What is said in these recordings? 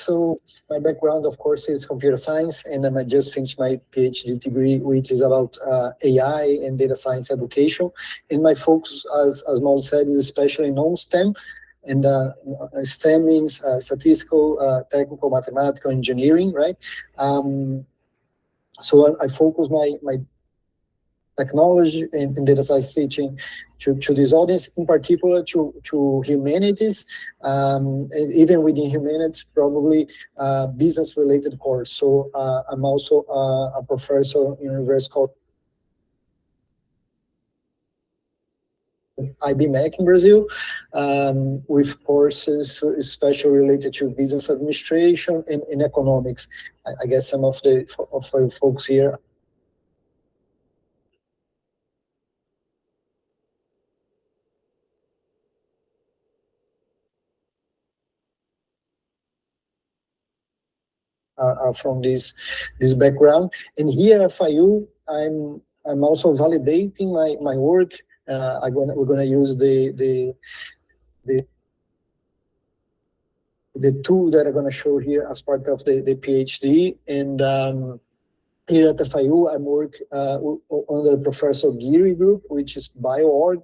So my background, of course, is computer science, and then I just finished my PhD degree, which is about AI and data science education. And my focus, as Maul said, is especially non-STEM. And STEM means statistical, technical, mathematical, engineering, right? So I focus my technology and data science teaching to this audience, in particular to humanities, and even within humanities, probably business-related course. So I'm also a professor in University called IBMEC in Brazil, with courses especially related to business administration and economics. I guess some of the folks here are from this background. And here at FIU, I'm also validating my work. We're gonna use the tool that I'm gonna show here as part of the PhD. And here at the FIU, I work under Professor Geary Group, which is BioOrg.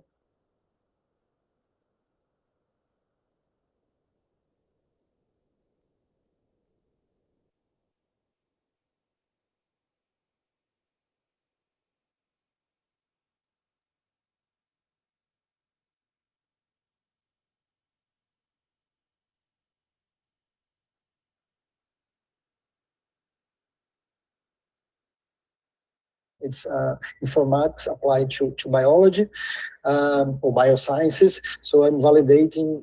It's informatics applied to biology or biosciences. So I'm validating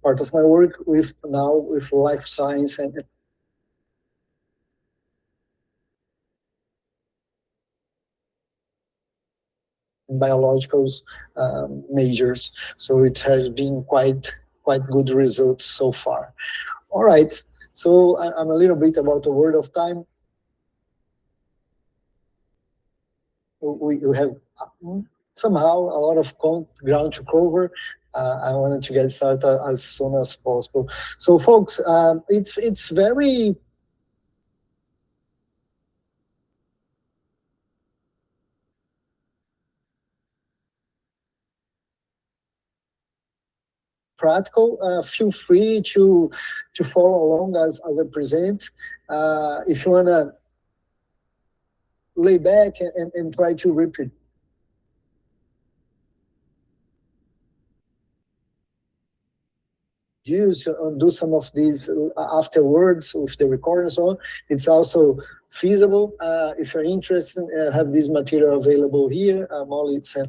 part of my work with life science and biologicals majors. So it has been quite good results so far. All right. So I'm a little bit about the word of time. We have somehow a lot of ground to cover. I wanted to get started as soon as possible. So, folks, it's very practical. Feel free to follow along as I present. If you wanna lay back and try to repeat. Use do some of these afterwards with the recording and so on. It's also feasible. If you're interested, have this material available here. Molly sent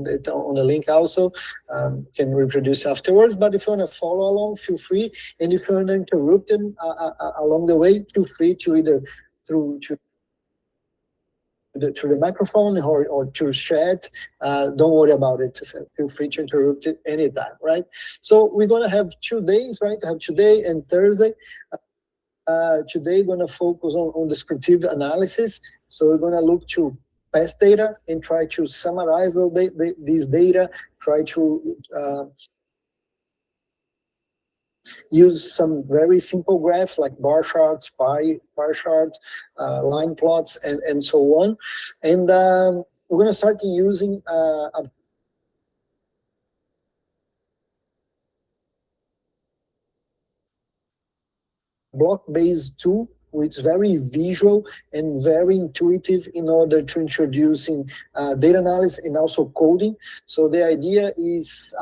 it on the link also. Can reproduce afterwards, but if you want to follow along, feel free. And if you want to interrupt them along the way, feel free to either through to the microphone or to chat. Don't worry about it. Feel free to interrupt it anytime, right? So we're gonna have 2 days, right? Have today and Thursday. Today, we're gonna focus on descriptive analysis. So we're gonna look to past data and try to summarize these data. Try to use some very simple graphs like bar charts, pie charts, line plots, and so on. And we're going to start using a block-based tool, which is very visual and very intuitive in order to introducing data analysis and also coding. So the idea is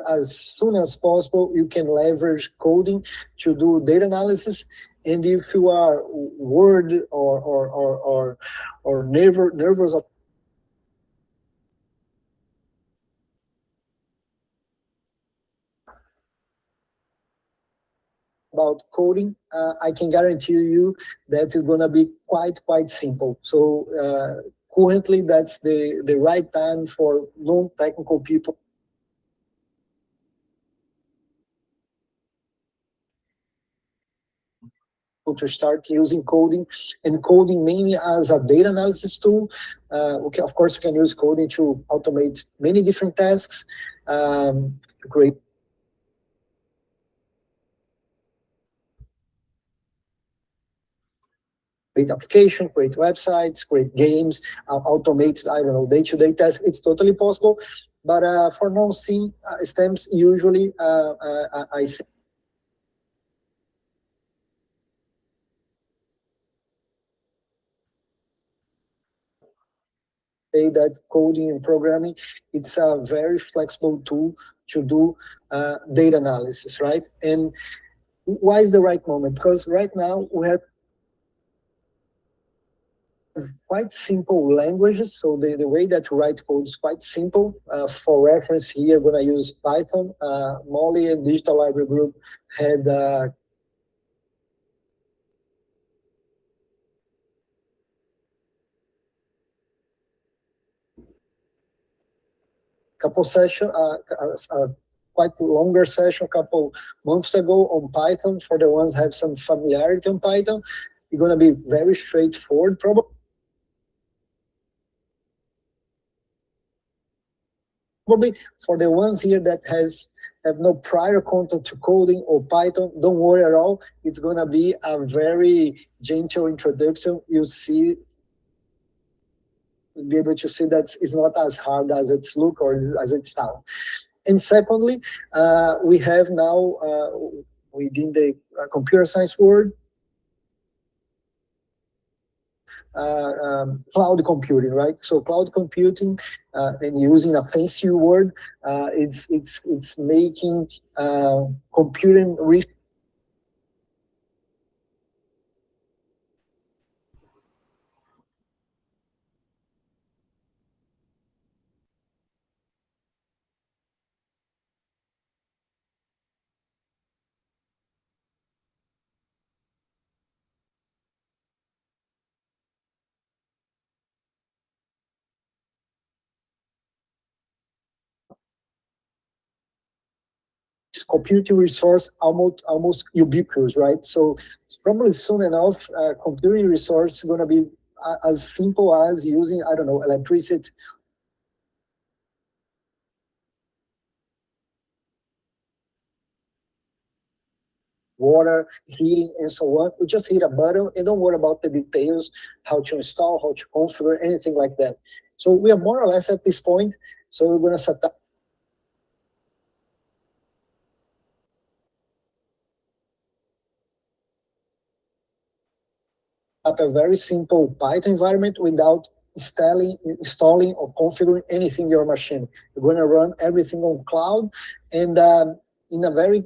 as soon as possible, you can leverage coding to do data analysis. And if you are worried or nervous about coding, I can guarantee you that it's going to be quite simple. So currently, that's the right time for non-technical people to start using coding, and coding mainly as a data analysis tool. Okay, of course, you can use coding to automate many different tasks, to create application, create websites, create games, automate, I don't know, day-to-day tasks. It's totally possible. But for non-STEM stems, usually I say that coding and programming, it's a very flexible tool to do data analysis, right? And why is the right moment? Because right now we have quite simple languages. So the way that you write code is quite simple. For reference here, I'm going to use Python. Molly and Digital Library Group had couple session, quite longer session a couple months ago on Python. For the ones have some familiarity on Python, it's going to be very straightforward, probably. For the ones here that have no prior contact to coding or Python, don't worry at all. It's going to be a very gentle introduction. You see, be able to see that it's not as hard as it's look or as it sounds. And secondly, we have now within the computer science world, cloud computing, right? So cloud computing, and using a fancy word, it's making computing computing resource almost ubiquitous, right? So probably soon enough, computing resource is going to be as simple as using, I don't know, electricity, water, heating, and so on. We just hit a button and don't worry about the details, how to install, how to configure, anything like that. So we are more or less at this point. So we're going to set up a very simple Python environment without installing or configuring anything in your machine. You're going to run everything on cloud, and in a very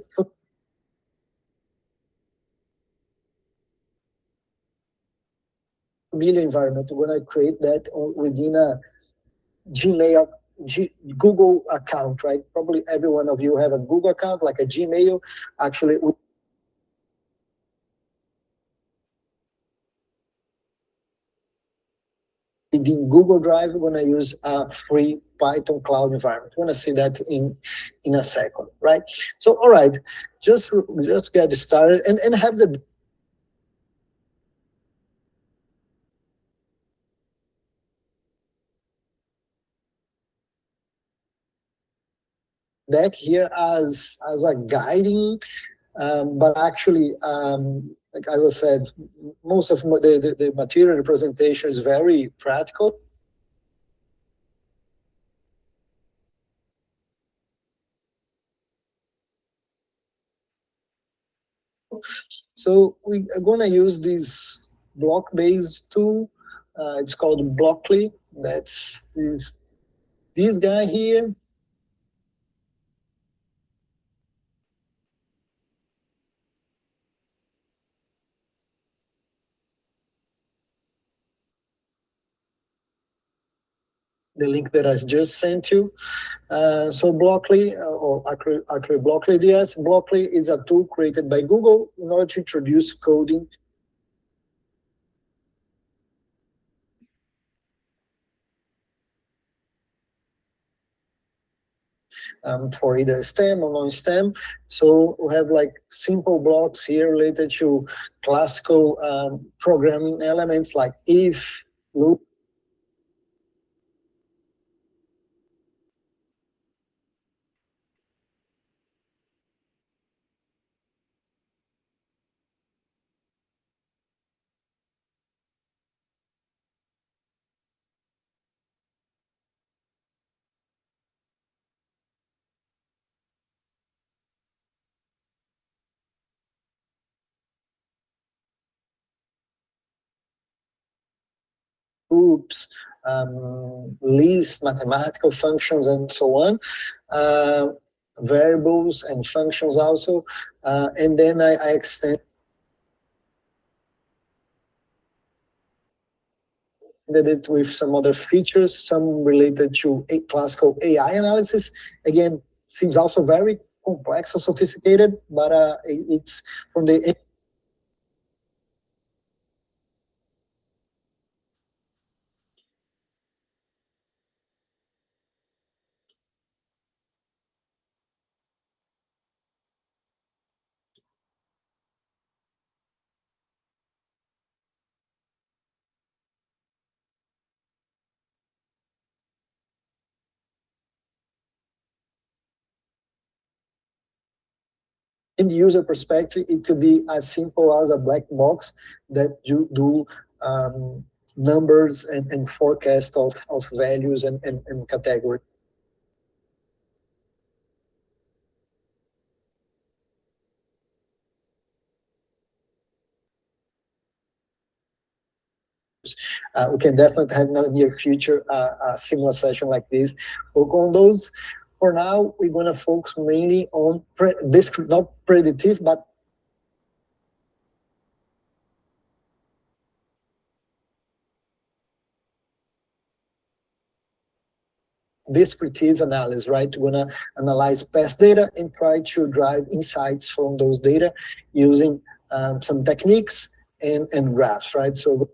familiar environment. We're going to create that within a Gmail, Google account, right? Probably every one of you have a Google account, like a Gmail. Actually, within Google Drive, we're going to use a free Python cloud environment. We're going to see that in a second, right? So, all right, just get started and have the deck here as a guiding, but actually, like as I said, most of the material representation is very practical. So we are going to use this block-based tool. It's called Blockly. That's this guy here. The link that I just sent you. So Blockly, or actually Blockly DS, Blockly is a tool created by Google in order to introduce coding. for either STEM or non-STEM. So we have like simple blocks here related to classical programming elements like if, loop, groups, lists, mathematical functions, and so on. Uh, Variables and functions also. And then I extended it with some other features, some related to a classical AI analysis. Again, seems also very complex or sophisticated, but it's from the end user perspective, it could be as simple as a black box that you do numbers and forecast of values and categories. We can definitely have in the near future a similar session like this. Focus on those. For now, we're going to focus mainly on this, not predictive, but descriptive analysis, right? We're going to analyze past data and try to drive insights from those data using some techniques and graphs, right? So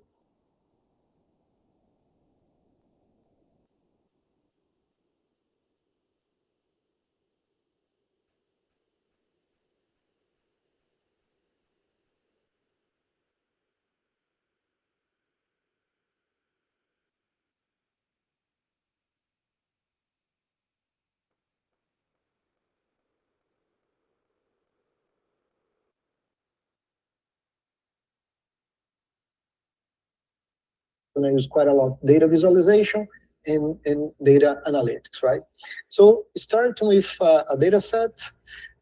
we're going to use quite a lot data visualization and data analytics, right? So starting with a data set.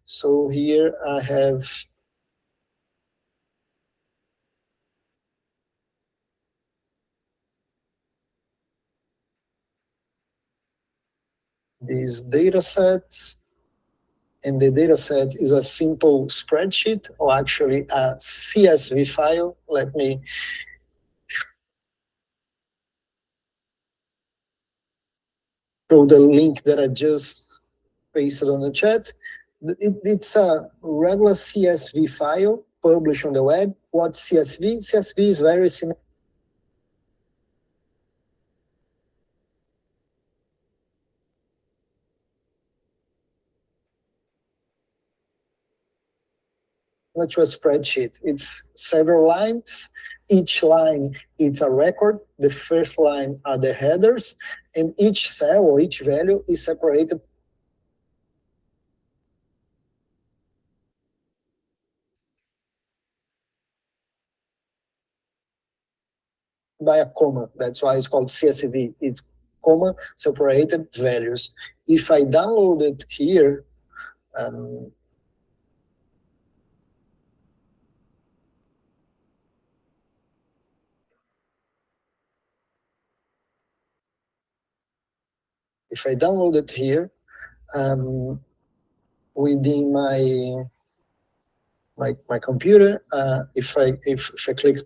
So here I have these data sets, and the data set is a simple spreadsheet or actually a CSV file. Let me show the link that I just pasted on the chat. It's a regular CSV file published on the web. What's CSV? CSV is very similar to a spreadsheet. It's several lines. Each line is a record. The first line are the headers, and each cell or each value is separated by a comma. That's why it's called CSV. It's comma separated values. If I download it here, um, if I download it here within my computer, if I click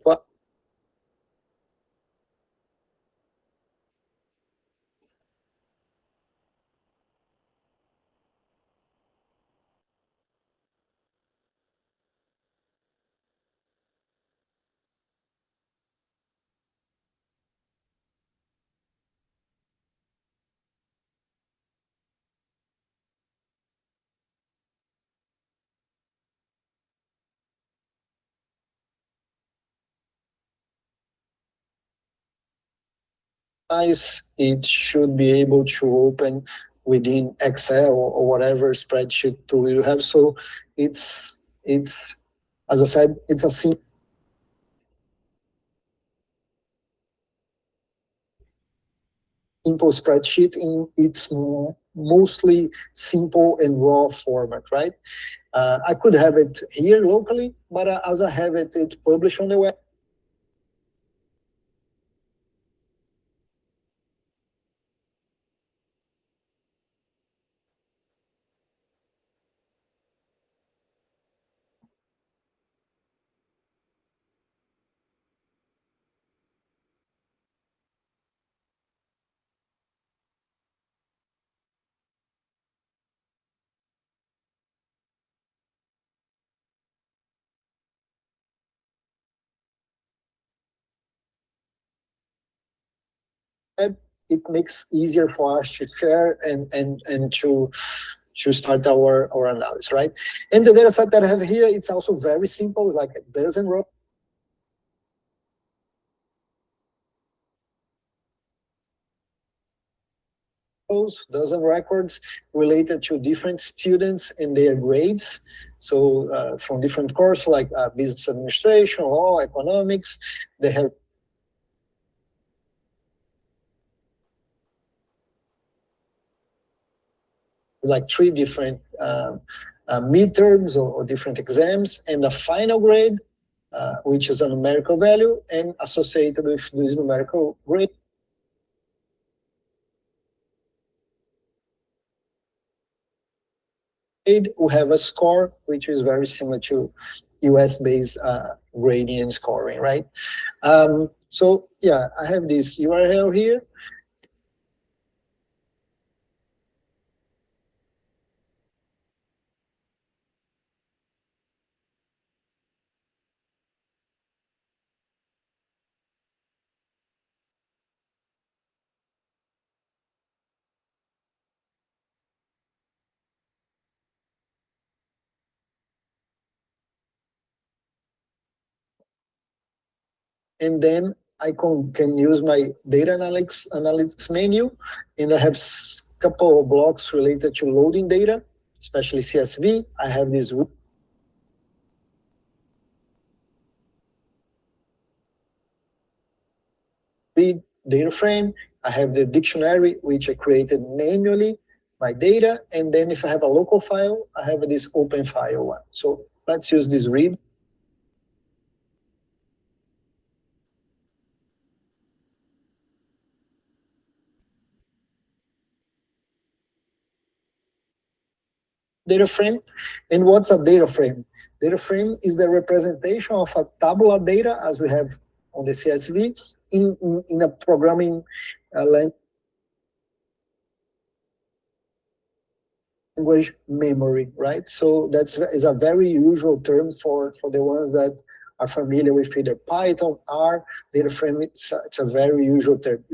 it should be able to open within Excel or whatever spreadsheet tool you have. So it's as I said, it's a simple spreadsheet in its mostly simple and raw format, right? I could have it here locally, but as I have it published on the web, it makes easier for us to share and to start our analysis, right? And the data set that I have here, it's also very simple, like a dozen rows, dozen records related to different students and their grades. So from different courses like business administration, law, economics, they have like three different midterms or different exams, and the final grade, which is a numerical value, and associated with this numerical grade, we have a score, which is very similar to US-based grading and scoring, right? So yeah, I have this URL here. And then I can use my data analytics menu, and I have a couple of blocks related to loading data, especially CSV. I have this read data frame. I have the dictionary, which I created manually, my data. And then if I have a local file, I have this open file one. So let's use this read. Data frame. And what's a data frame? Data frame is the representation of a tabular data as we have on the CSV in a programming language memory, right? So that's is a very usual term for the ones that are familiar with either Python, R, data frame. It's a very usual term.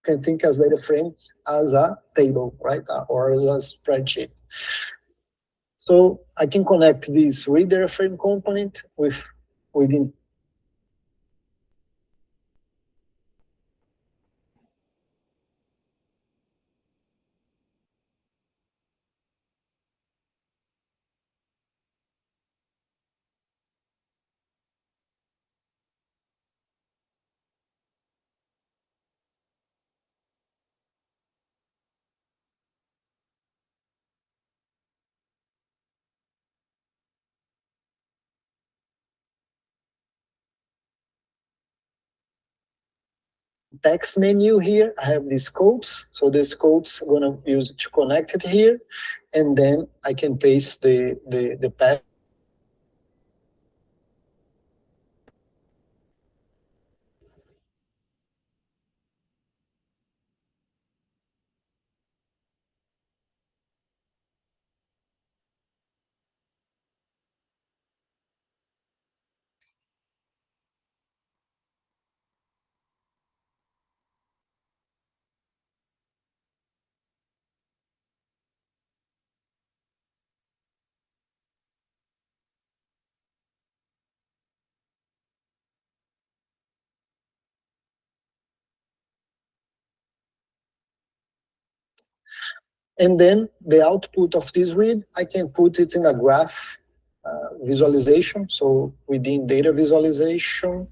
You can think as data frame as a table, right, or as a spreadsheet. So I can connect this read data frame component within text menu here. I have these codes. So these codes I'm going to use to connect it here. And then I can paste the path. And then the output of this read, I can put it in a graph visualization. So within data visualization,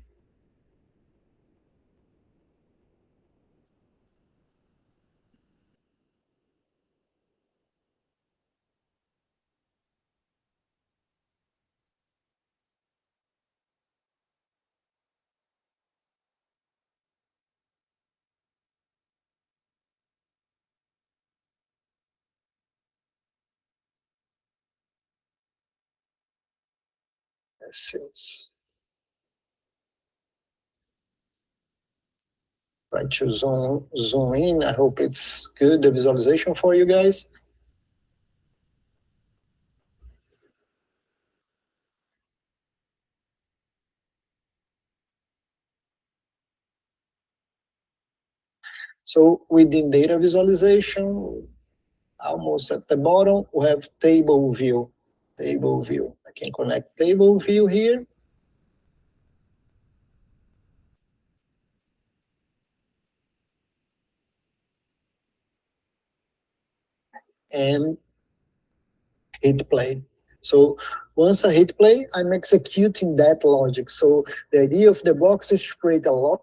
let's try to zoom in. I hope it's good, the visualization for you guys. So within data visualization, almost at the bottom, we have table view. Table view. I can connect table view here. And hit play. So once I hit play, I'm executing that logic. So the idea of the box is to create a lot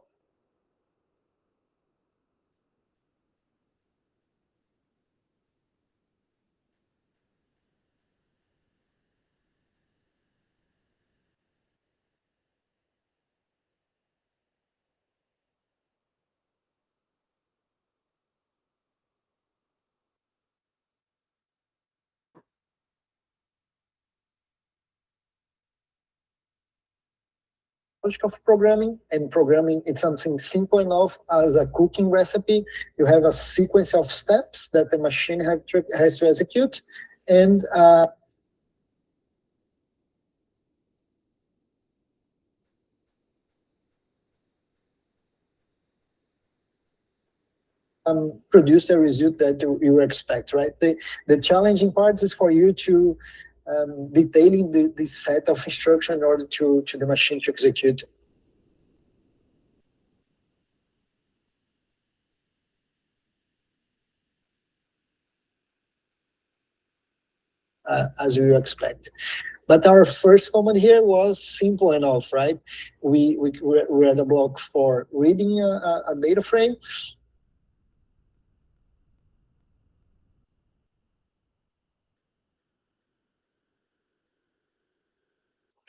logic of programming, and programming it's something simple enough as a cooking recipe. You have a sequence of steps that the machine has to execute, and produce the result that you expect, right? The challenging part is for you to detailing the set of instruction in order to the machine to execute. As you expect. But our first command here was simple enough, right? We read a block for reading a data frame.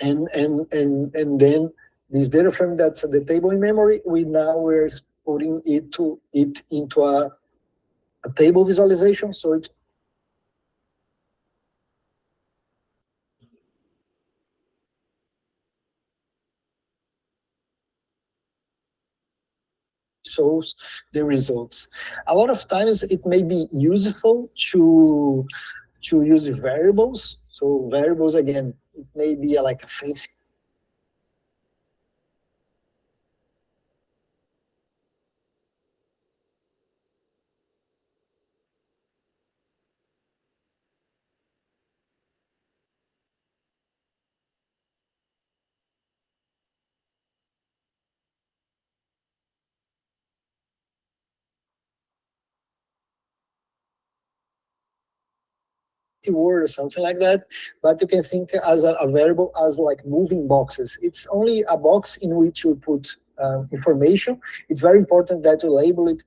And then this data frame that's the table in memory, we're putting it into a table visualization. So it shows the results. A lot of times it may be useful to use variables. So variables again, it may be like a fancy word or something like that, but you can think as a variable as like moving boxes. It's only a box in which you put information. It's very important that you label it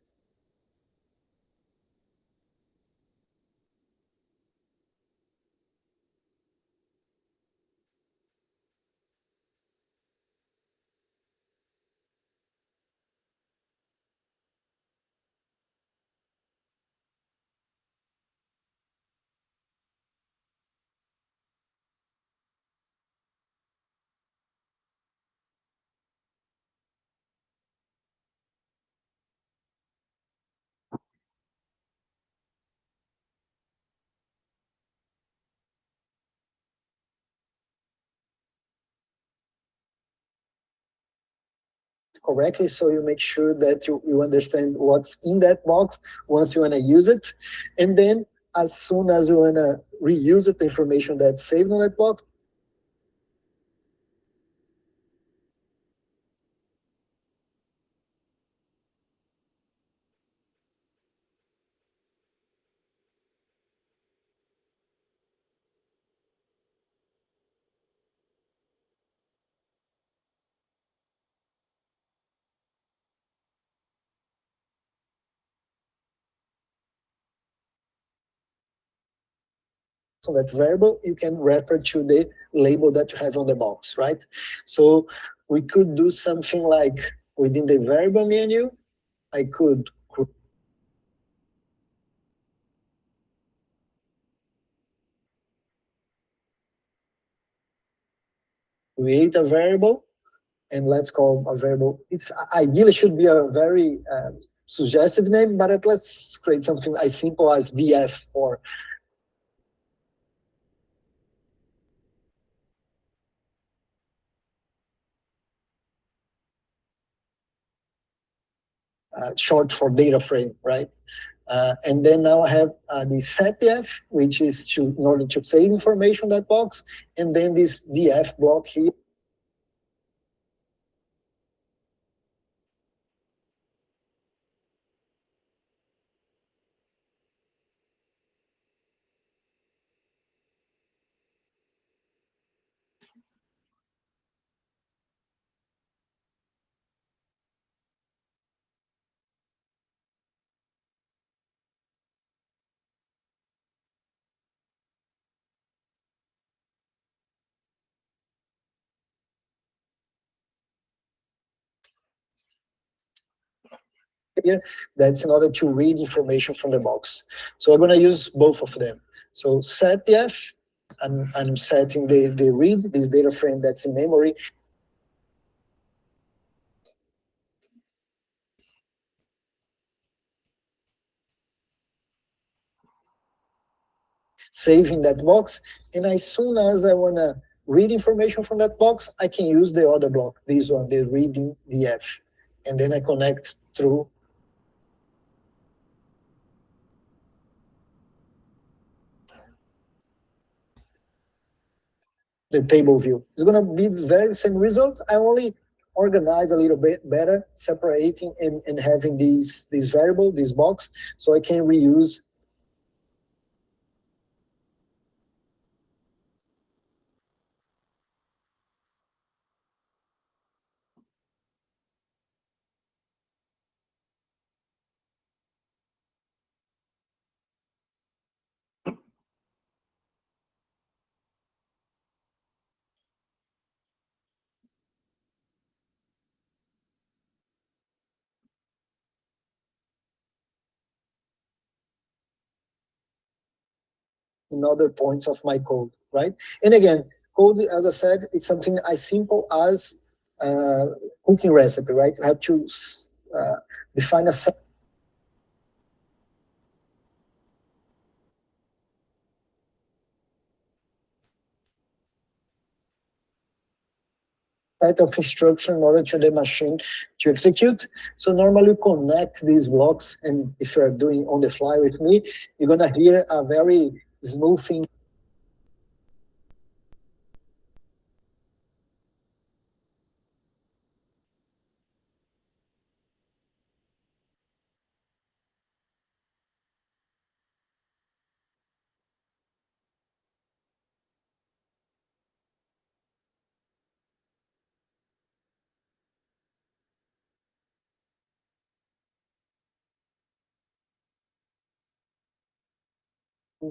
correctly, so you make sure that you understand what's in that box once you want to use it. And then as soon as you want to reuse it, the information that's saved on that box, on that variable, you can refer to the label that you have on the box, right? So we could do something like within the variable menu, I could create a variable, and let's call a variable. It's ideally should be a very suggestive name, but let's create something as simple as VF or short for data frame, right? And then now I have the setdef, which is in order to save information in that box, and then this df block here. Here, that's in order to read information from the box. So I'm going to use both of them. So setdef, I'm setting the read, this data frame that's in memory, saving that box. And as soon as I want to read information from that box, I can use the other block, this one, the reading df. And then I connect through the table view. It's going to be very same results. I only organize a little bit better, separating and having these variable, this box, so I can reuse in other points of my code, right? And again, code, as I said, it's something as simple as cooking recipe, right? You have to define a set of instruction in order to the machine to execute. So normally you connect these blocks, and if you're doing on the fly with me, you're gonna hear a very smoothing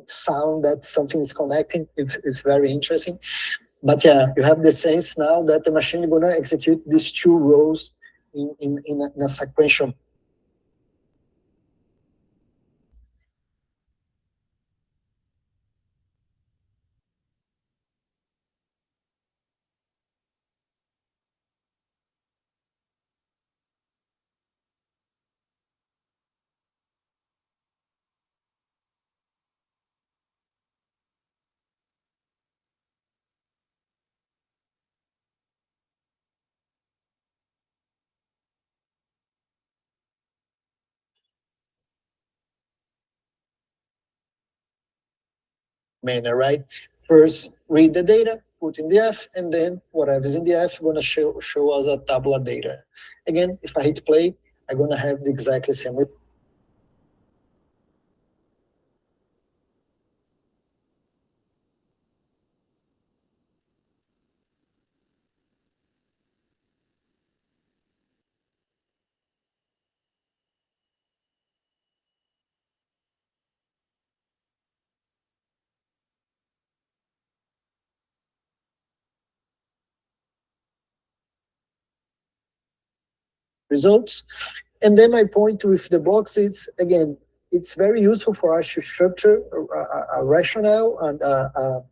sound that something is connecting. It's very interesting. But yeah, you have the sense now that the machine is gonna execute these two rows in a sequential manner, right? First, read the data, put in the F, and then whatever is in the F gonna show us a tabular data. Again, if I hit play, I'm gonna have the exactly same. results. And then my point with the box is, again, it's very useful for us to structure a rationale and a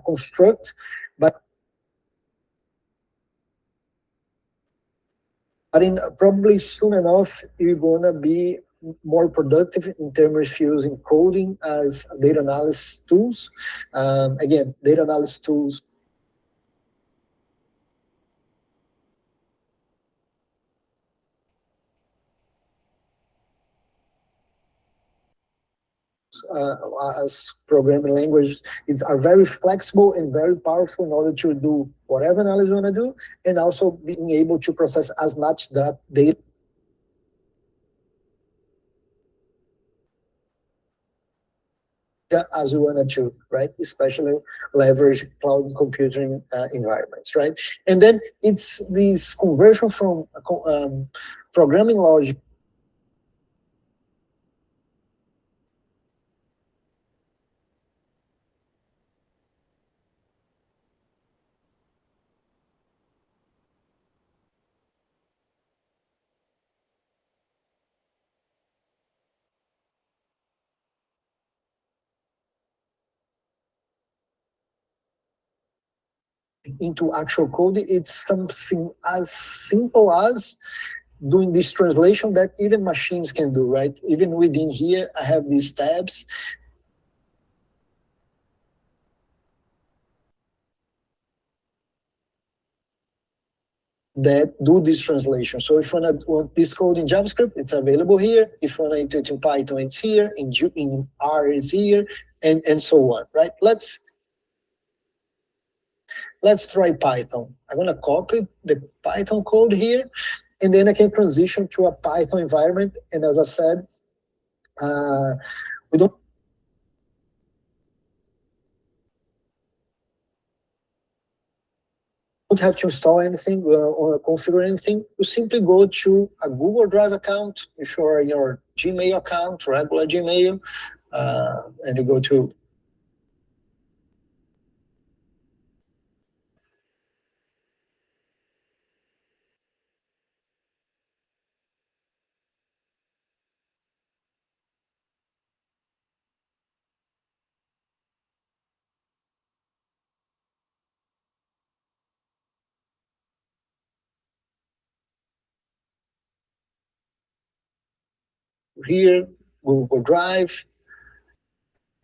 construct, but in probably soon enough, you're gonna be more productive in terms of using coding as data analysis tools. Again, data analysis tools as programming language are very flexible and very powerful in order to do whatever analysis you want to do, and also being able to process as much that data as you wanted to, right? Especially leverage cloud computing environments, right? And then it's this conversion from programming logic into actual code. It's something as simple as doing this translation that even machines can do, right? Even within here, I have these tabs that do this translation. So if you want this code in JavaScript, it's available here. If you want to enter it in Python, it's here. In R, it's here, and so on, right? Let's try Python. I'm going to copy the Python code here, and then I can transition to a Python environment. And as I said, we don't have to install anything or configure anything. You simply go to a Google Drive account, if you're in your Gmail account, regular Gmail, and you go to here, Google Drive.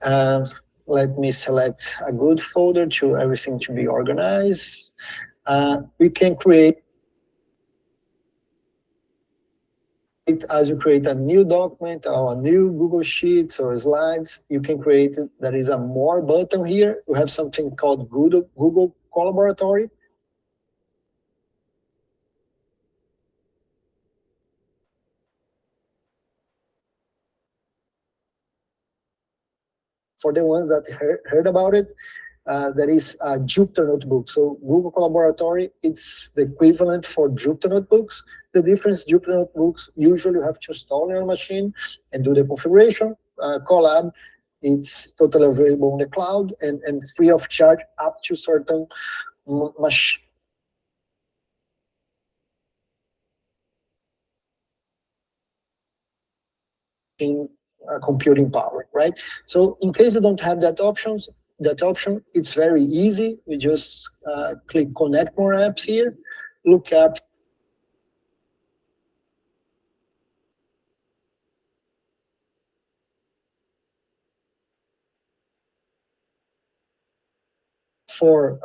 Let me select a good folder to everything to be organized. We can create, as you create a new document or a new Google Sheets or slides, you can create it. There is a more button here. We have something called Google Collaboratory. For the ones that heard about it, there is a Jupyter Notebook. So Google Collaboratory, it's the equivalent for Jupyter Notebooks. The difference, Jupyter Notebooks, usually you have to install on your machine and do the configuration. Colab, it's totally available on the cloud and free of charge up to certain machine. Computing power, right? So in case you don't have that option, it's very easy. We just click connect more apps here, look at for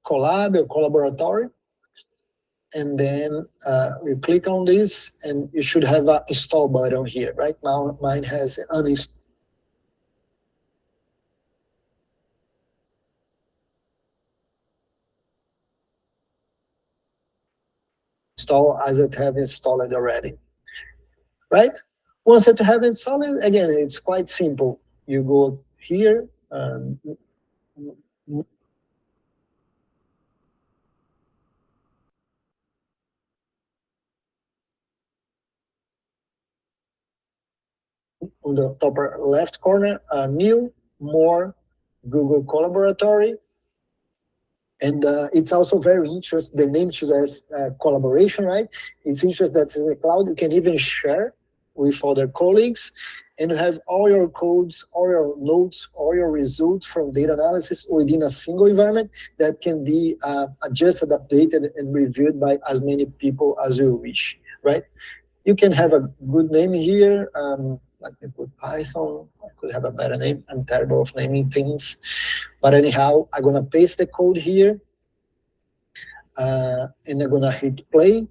Colab or Collaboratory, and then you click on this, and you should have an install button here. Right now, mine has uninstall. Install as it have installed already, right? Once it have installed, again, it's quite simple. You go here, on the top left corner, new, more, Google Collaboratory, And it's also very interesting. The name chooses collaboration, right? It's interesting that in the cloud you can even share with other colleagues, and you have all your codes, all your notes, all your results from data analysis within a single environment that can be adjusted, updated, and reviewed by as many people as you wish, right? You can have a good name here. Let me put Python. I could have a better name. I'm terrible of naming things. But anyhow, I'm going to paste the code here. And I'm going to hit play.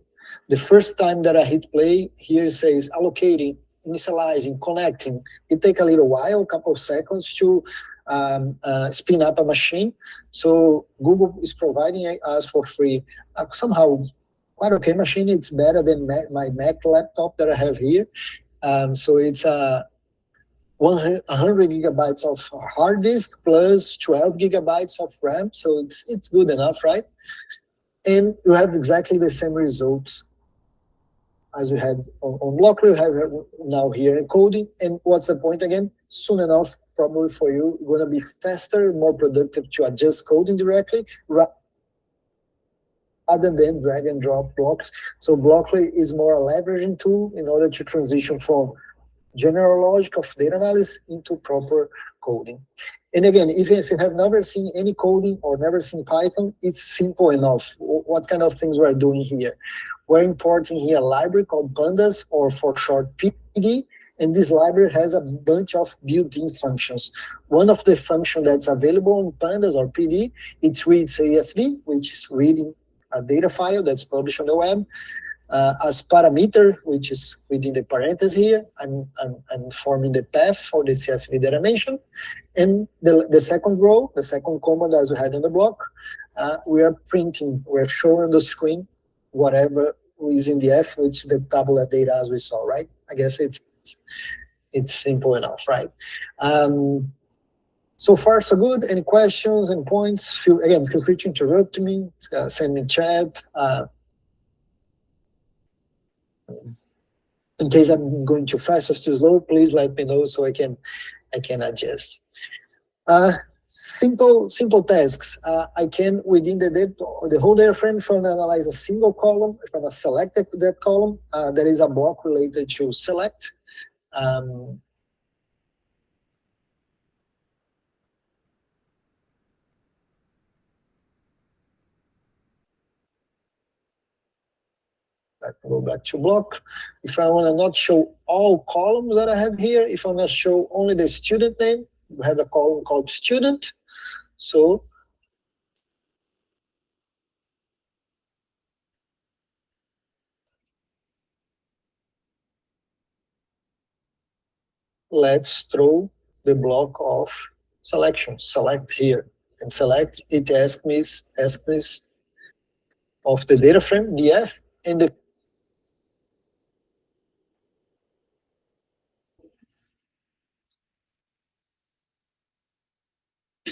The first time that I hit play, here it says allocating, initializing, connecting. It takes a little while, a couple of seconds to spin up a machine. So Google is providing us for free. Somehow, quite okay machine. It's better than my Mac laptop that I have here. So it's 100 gigabytes of hard disk plus 12 gigabytes of RAM. So it's good enough, right? And you have exactly the same results as we had on Blockly. We have now here encoding. And what's the point again? Soon enough, probably for you, going to be faster, more productive to adjust coding directly rather than drag and drop blocks. So Blockly is more a leveraging tool in order to transition from general logic of data analysis into proper coding. And again, even if you have never seen any coding or never seen Python, it's simple enough. What kind of things we're doing here? We're importing here a library called Pandas, or for short PD, and this library has a bunch of built-in functions. One of the functions that's available in Pandas or PD, it reads CSV, which is reading a data file that's published on the web. As parameter, which is within the parentheses here, I'm forming the path for the CSV that I mentioned. And the second row, the second command as we had in the block, we are printing, we're showing on the screen whatever is in the F, which is the tabular data as we saw, right? I guess it's simple enough, right? So far, so good. Any questions and points? Feel free to interrupt me, send me chat. In case I'm going too fast or too slow, please let me know so I can adjust. Simple tasks. I can, within the whole data frame, if I analyze a single column, if I select that column, there is a block related to select. Let me go back to block. If I want to not show all columns that I have here, if I want to show only the student name, we have a column called student. So let's throw the block of selection. Select here and select. It asks me of the data frame, df, and the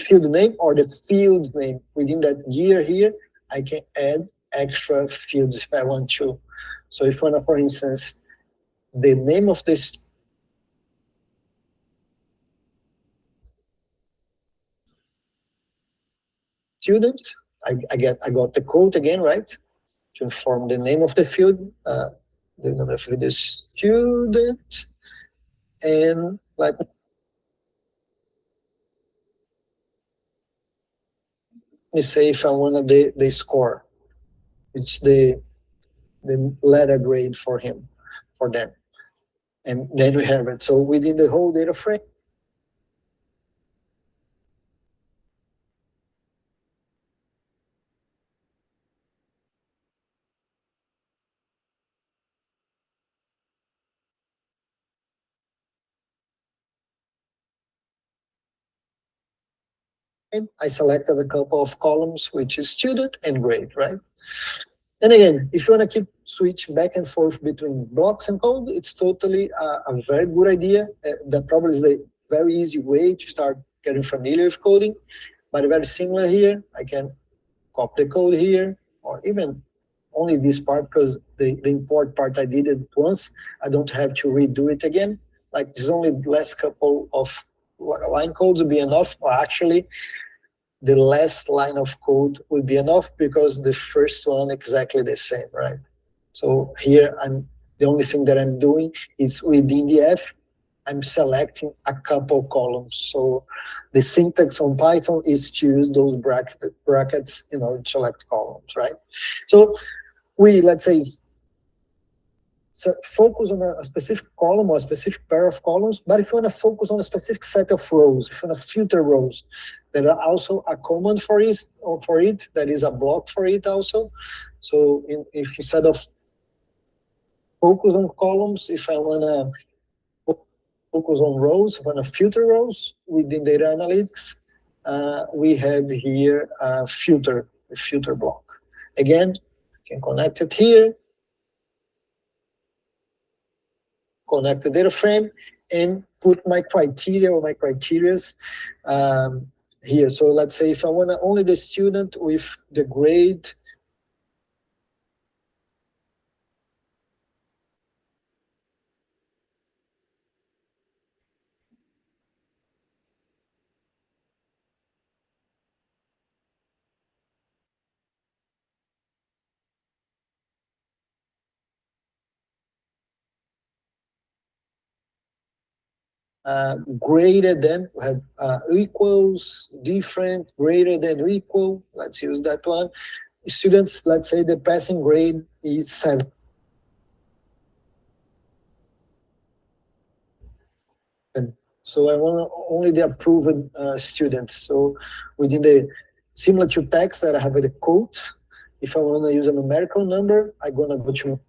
field name or the field name. Within that gear here, I can add extra fields if I want to. So if I want, for instance, the name of this student, I got the code again, right? To inform the name of the field. The name of the field is student, and let me say if I want the score, it's the letter grade for them, and then we have it. So within the whole data frame, I selected a couple of columns, which is student and grade, right? And again, if you want to keep switch back and forth between blocks and code, it's totally a very good idea. That probably is the very easy way to start getting familiar with coding, but very similar here. I can copy the code here, or even only this part, because the import part I did it once. I don't have to redo it again. Like, there's only the last couple of line codes will be enough. Or actually, the last line of code would be enough because the first one exactly the same, right? So here the only thing that I'm doing is within the F, I'm selecting a couple columns. So the syntax on Python is to use those brackets in order to select columns, right? So we, let's say, focus on a specific column or a specific pair of columns, but if you want to focus on a specific set of rows, if you want to filter rows, there are also a command for it, that is a block for it also. So if instead of focus on columns, if I want to focus on rows, if I want to filter rows within data analytics, we have here a filter block. Again, I can connect it here, connect the data frame, and put my criteria or my criterias here. So let's say if I want only the student with the grade greater than, we have equals, different, greater than, equal. Let's use that one. Students, let's say the passing grade is 7. So I want only the approved students. So within the similar to text that I have with the quote, if I want to use a numerical number, I'm going to go to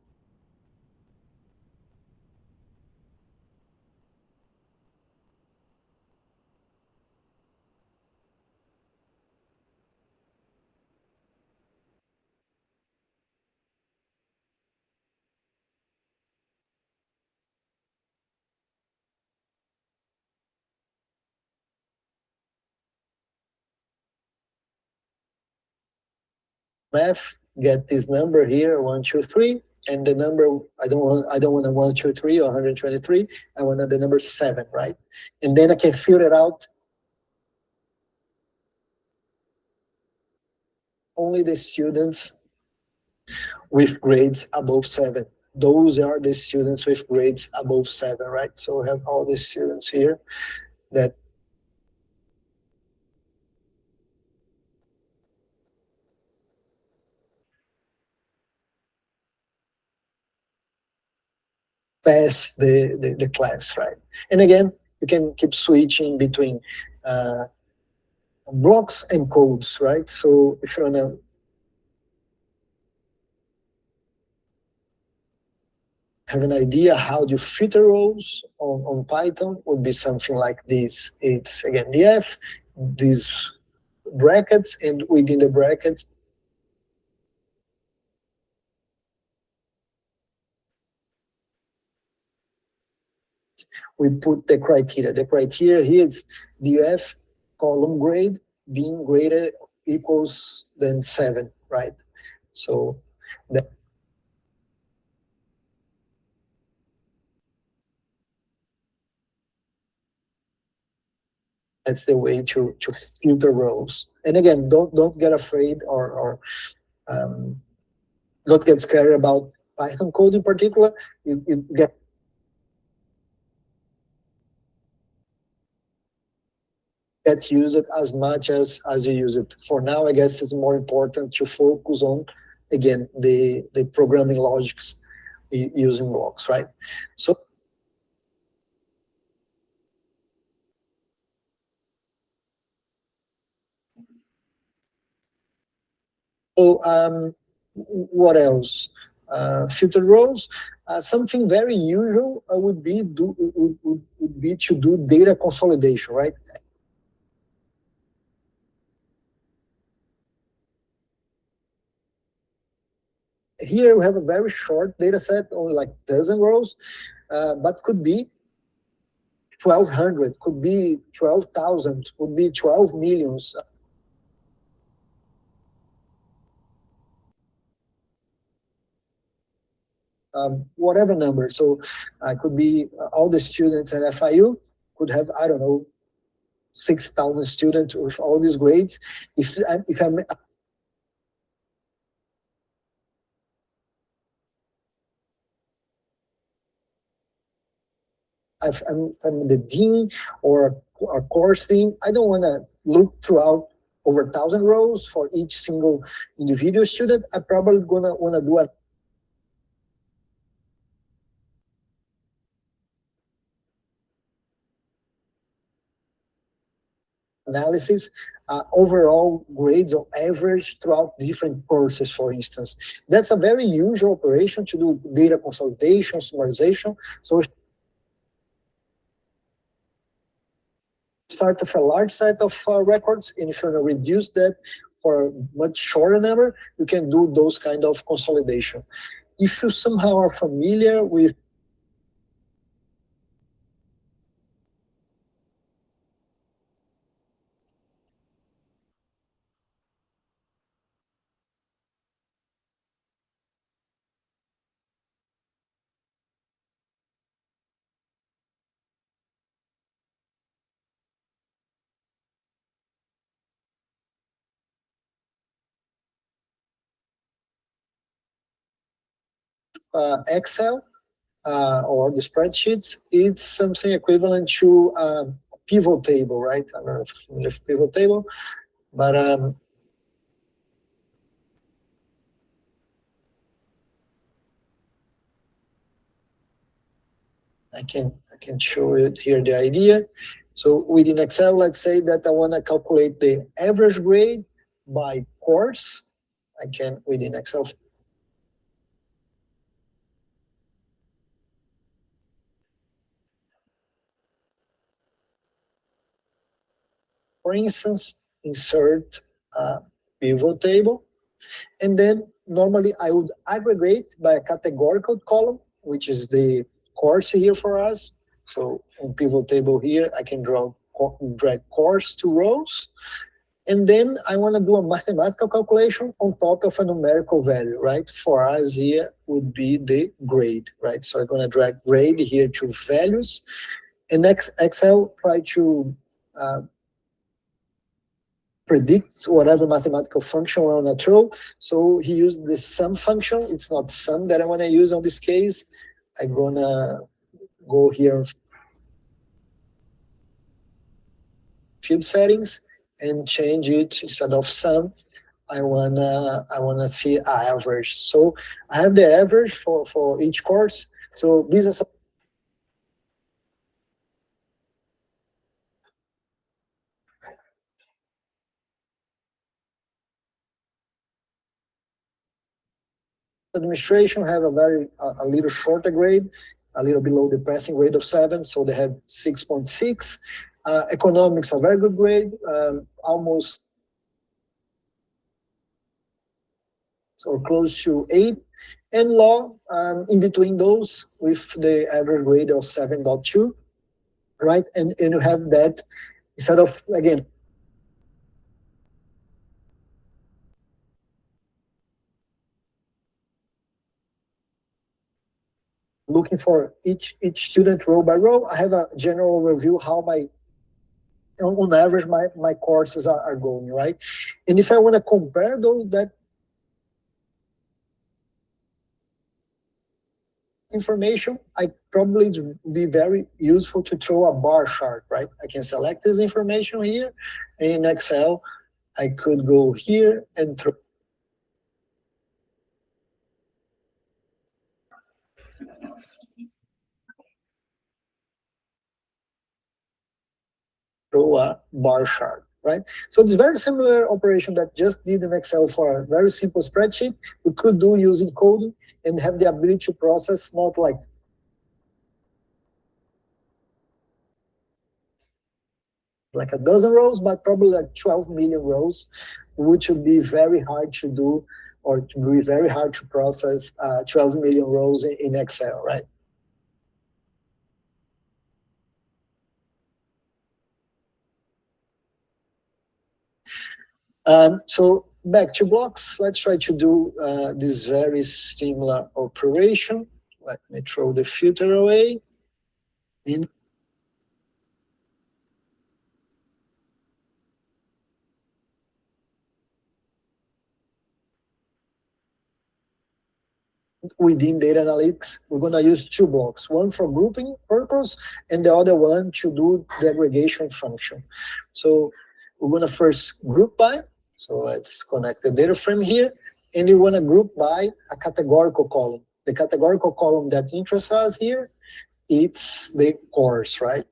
math, get this number here, 1, 2, 3, and the number I don't want a 1, 2, 3 or 123. I want the number 7, right? And then I can filter out only the students with grades above 7. Those are the students with grades above 7, right? So we have all the students here that pass the class, right? And again, you can keep switching between blocks and codes, right? So if you want to have an idea how you filter rows on Python, would be something like this. It's again the F, these brackets, and within the brackets, we put the criteria. The criteria here is df column grade being greater equals than 7, right? So that's the way to filter rows. And again, don't get afraid or don't get scared about Python code in particular. You get used as much as you use it. For now, I guess it's more important to focus on, again, the programming logics using blocks, right? So what else? Filter rows. Something very usual would be to do data consolidation, right? Here we have a very short data set, only like dozen rows, but could be 1,200, could be 12,000, could be 12 millions. Whatever number. So could be all the students at FIU could have, I don't know, 6,000 students with all these grades. If I'm I'm the dean or a course team, I don't want to look throughout over 1,000 rows for each single individual student. I probably gonna want to do a analysis, overall grades or average throughout different courses, for instance. That's a very usual operation to do data consolidation, summarization. So start with a large set of records, and if you want to reduce that for a much shorter number, you can do those kind of consolidation. If you somehow are familiar with Excel or the spreadsheets, it's something equivalent to a pivot table, right? I don't know if you're familiar with pivot table, but I can show it here the idea. So within Excel, let's say that I want to calculate the average grade by course. I can within Excel. For instance, insert a pivot table, and then normally I would aggregate by a categorical column, which is the course here for us. So on pivot table here, I can drag course to rows. And then I want to do a mathematical calculation on top of a numerical value, right? For us here would be the grade, right? So I'm going to drag grade here to values. And Excel try to predict whatever mathematical function I want to throw. So he used the sum function. It's not sum that I want to use on this case. I'm going to go here field settings and change it instead of sum. I wanna see average. So I have the average for each course. So business administration have a little shorter grade, a little below the passing grade of 7, so they have 6.6. Economics a very good grade, almost or close to 8, and law in between those with the average grade of 7.2, right? And you have that instead of again looking for each student row by row. I have a general overview how on average my courses are going, right? And if I want to compare those that information, I probably be very useful to throw a bar chart, right? I can select this information here, and in Excel I could go here and throw a bar chart, right? So it's very similar operation that just did in Excel for a very simple spreadsheet. We could do using coding and have the ability to process not like a dozen rows, but probably like 12 million rows, which would be very hard to do or to be very hard to process 12 million rows in Excel, right? So back to blocks, let's try to do this very similar operation. Let me throw the filter away. In within data analytics, we're going to use two blocks, one for grouping purpose and the other one to do the aggregation function. So we're going to first group by. So let's connect the data frame here. And you want to group by a categorical column. The categorical column that interests us here, it's the course, right?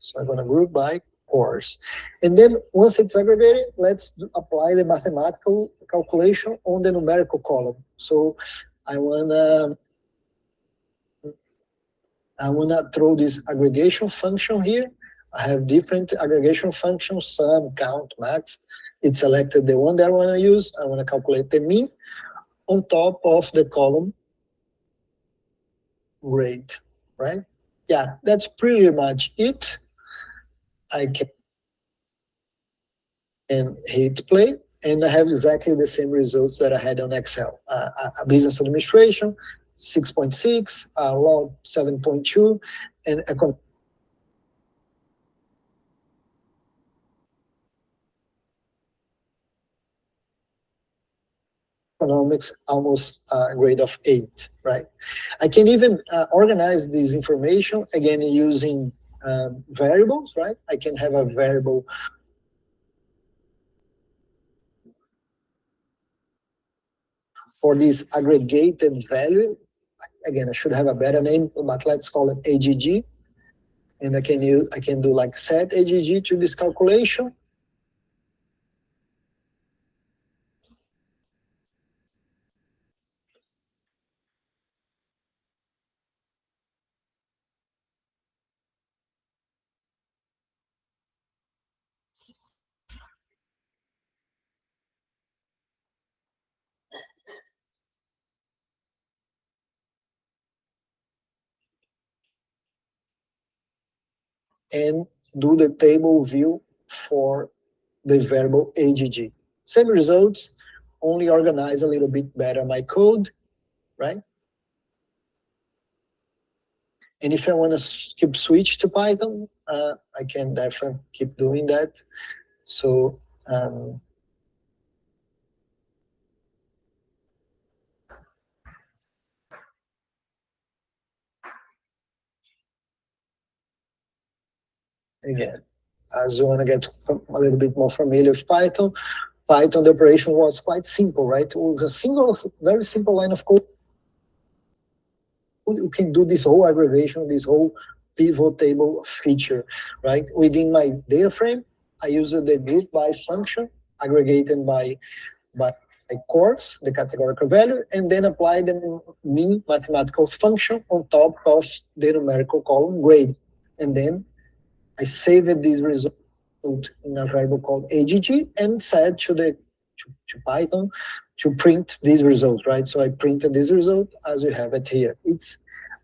So I'm going to group by course. And then once it's aggregated, let's apply the mathematical calculation on the numerical column. So I wanna throw this aggregation function here. I have different aggregation functions, sum, count, max. It selected the one that I want to use. I want to calculate the mean on top of the column grade, right? Yeah, that's pretty much it. I can hit play, and I have exactly the same results that I had on Excel. A business administration, 6.6, law 7.2, and economics almost a grade of 8, right? I can even organize this information again using variables, right? I can have a variable for this aggregated value. Again, I should have a better name, but let's call it AGG. And I can do like set AGG to this calculation. And do the table view for the variable AGG. Same results, only organize a little bit better my code, right? And if I want to keep switch to Python, I can definitely keep doing that. So again, as you want to get a little bit more familiar with Python, the operation was quite simple, right? With a single, very simple line of code, you can do this whole aggregation, this whole pivot table feature, right? Within my data frame, I use the group by function, aggregated by course, the categorical value, and then apply the mean mathematical function on top of the numerical column grade. And then I saved this result in a variable called AGG and said to Python to print this result, right? So I printed this result as we have it here. It's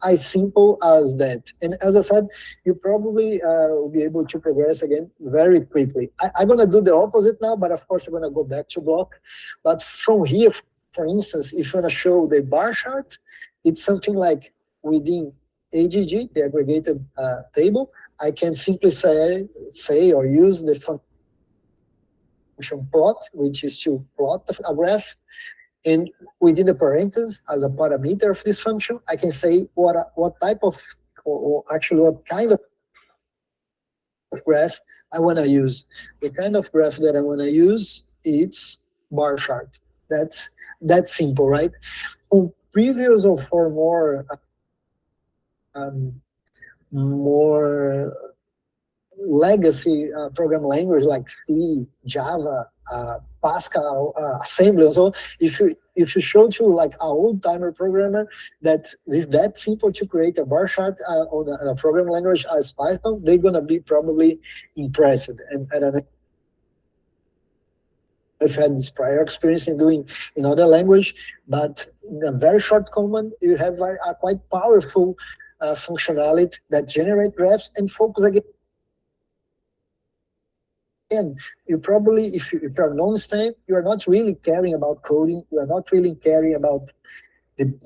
as simple as that. And as I said, you probably will be able to progress again very quickly. I'm going to do the opposite now, but of course I'm going to go back to block. But from here, for instance, if you want to show the bar chart, it's something like within AGG, the aggregated table, I can simply say or use the function plot, which is to plot a graph. And within the parentheses, as a parameter of this function, I can say what type of, or actually what kind of graph I want to use. The kind of graph that I want to use is bar chart. That's simple, right? On previous or for more legacy program language like C, Java, Pascal, assembly. So if you show to like an old timer programmer that is that simple to create a bar chart on a program language as Python, they're gonna be probably impressed. And I don't know if had this prior experience in doing in other language, but in a very short command, you have a quite powerful functionality that generate graphs and focus again. And you probably, if you're non-STEM, you are not really caring about coding. You are not really caring about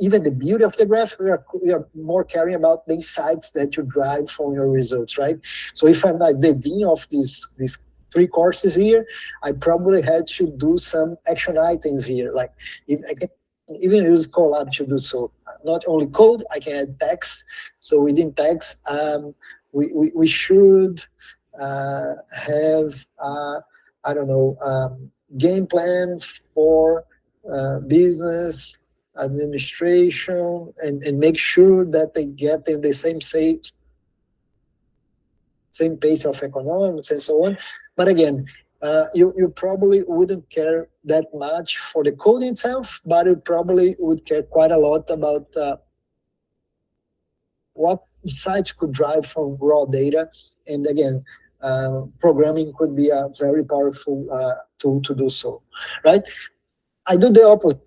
even the beauty of the graph. We are more caring about the insights that you drive from your results, right? So if I'm like the dean of these 3 courses here, I probably had to do some action items here. Like if I can even use Colab to do so. Not only code, I can add text. So within text, we should have, I don't know, game plan for business administration, and make sure that they get in the same pace of economics and so on. But again, you probably wouldn't care that much for the code itself, but you probably would care quite a lot about what sites could drive from raw data. And again, programming could be a very powerful tool to do so, right? I do the opposite,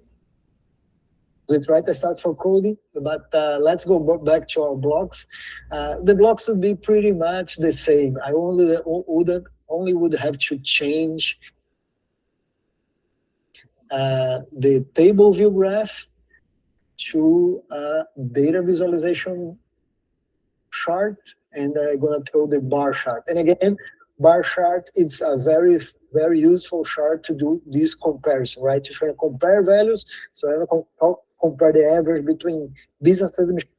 right? I start for coding, but let's go back to our blocks. The blocks would be pretty much the same. I only would have to change the table view graph to data visualization chart, and I'm gonna throw the bar chart. And again, bar chart, it's a very, very useful chart to do this comparison, right? If you compare values, so I compare the average between business administration,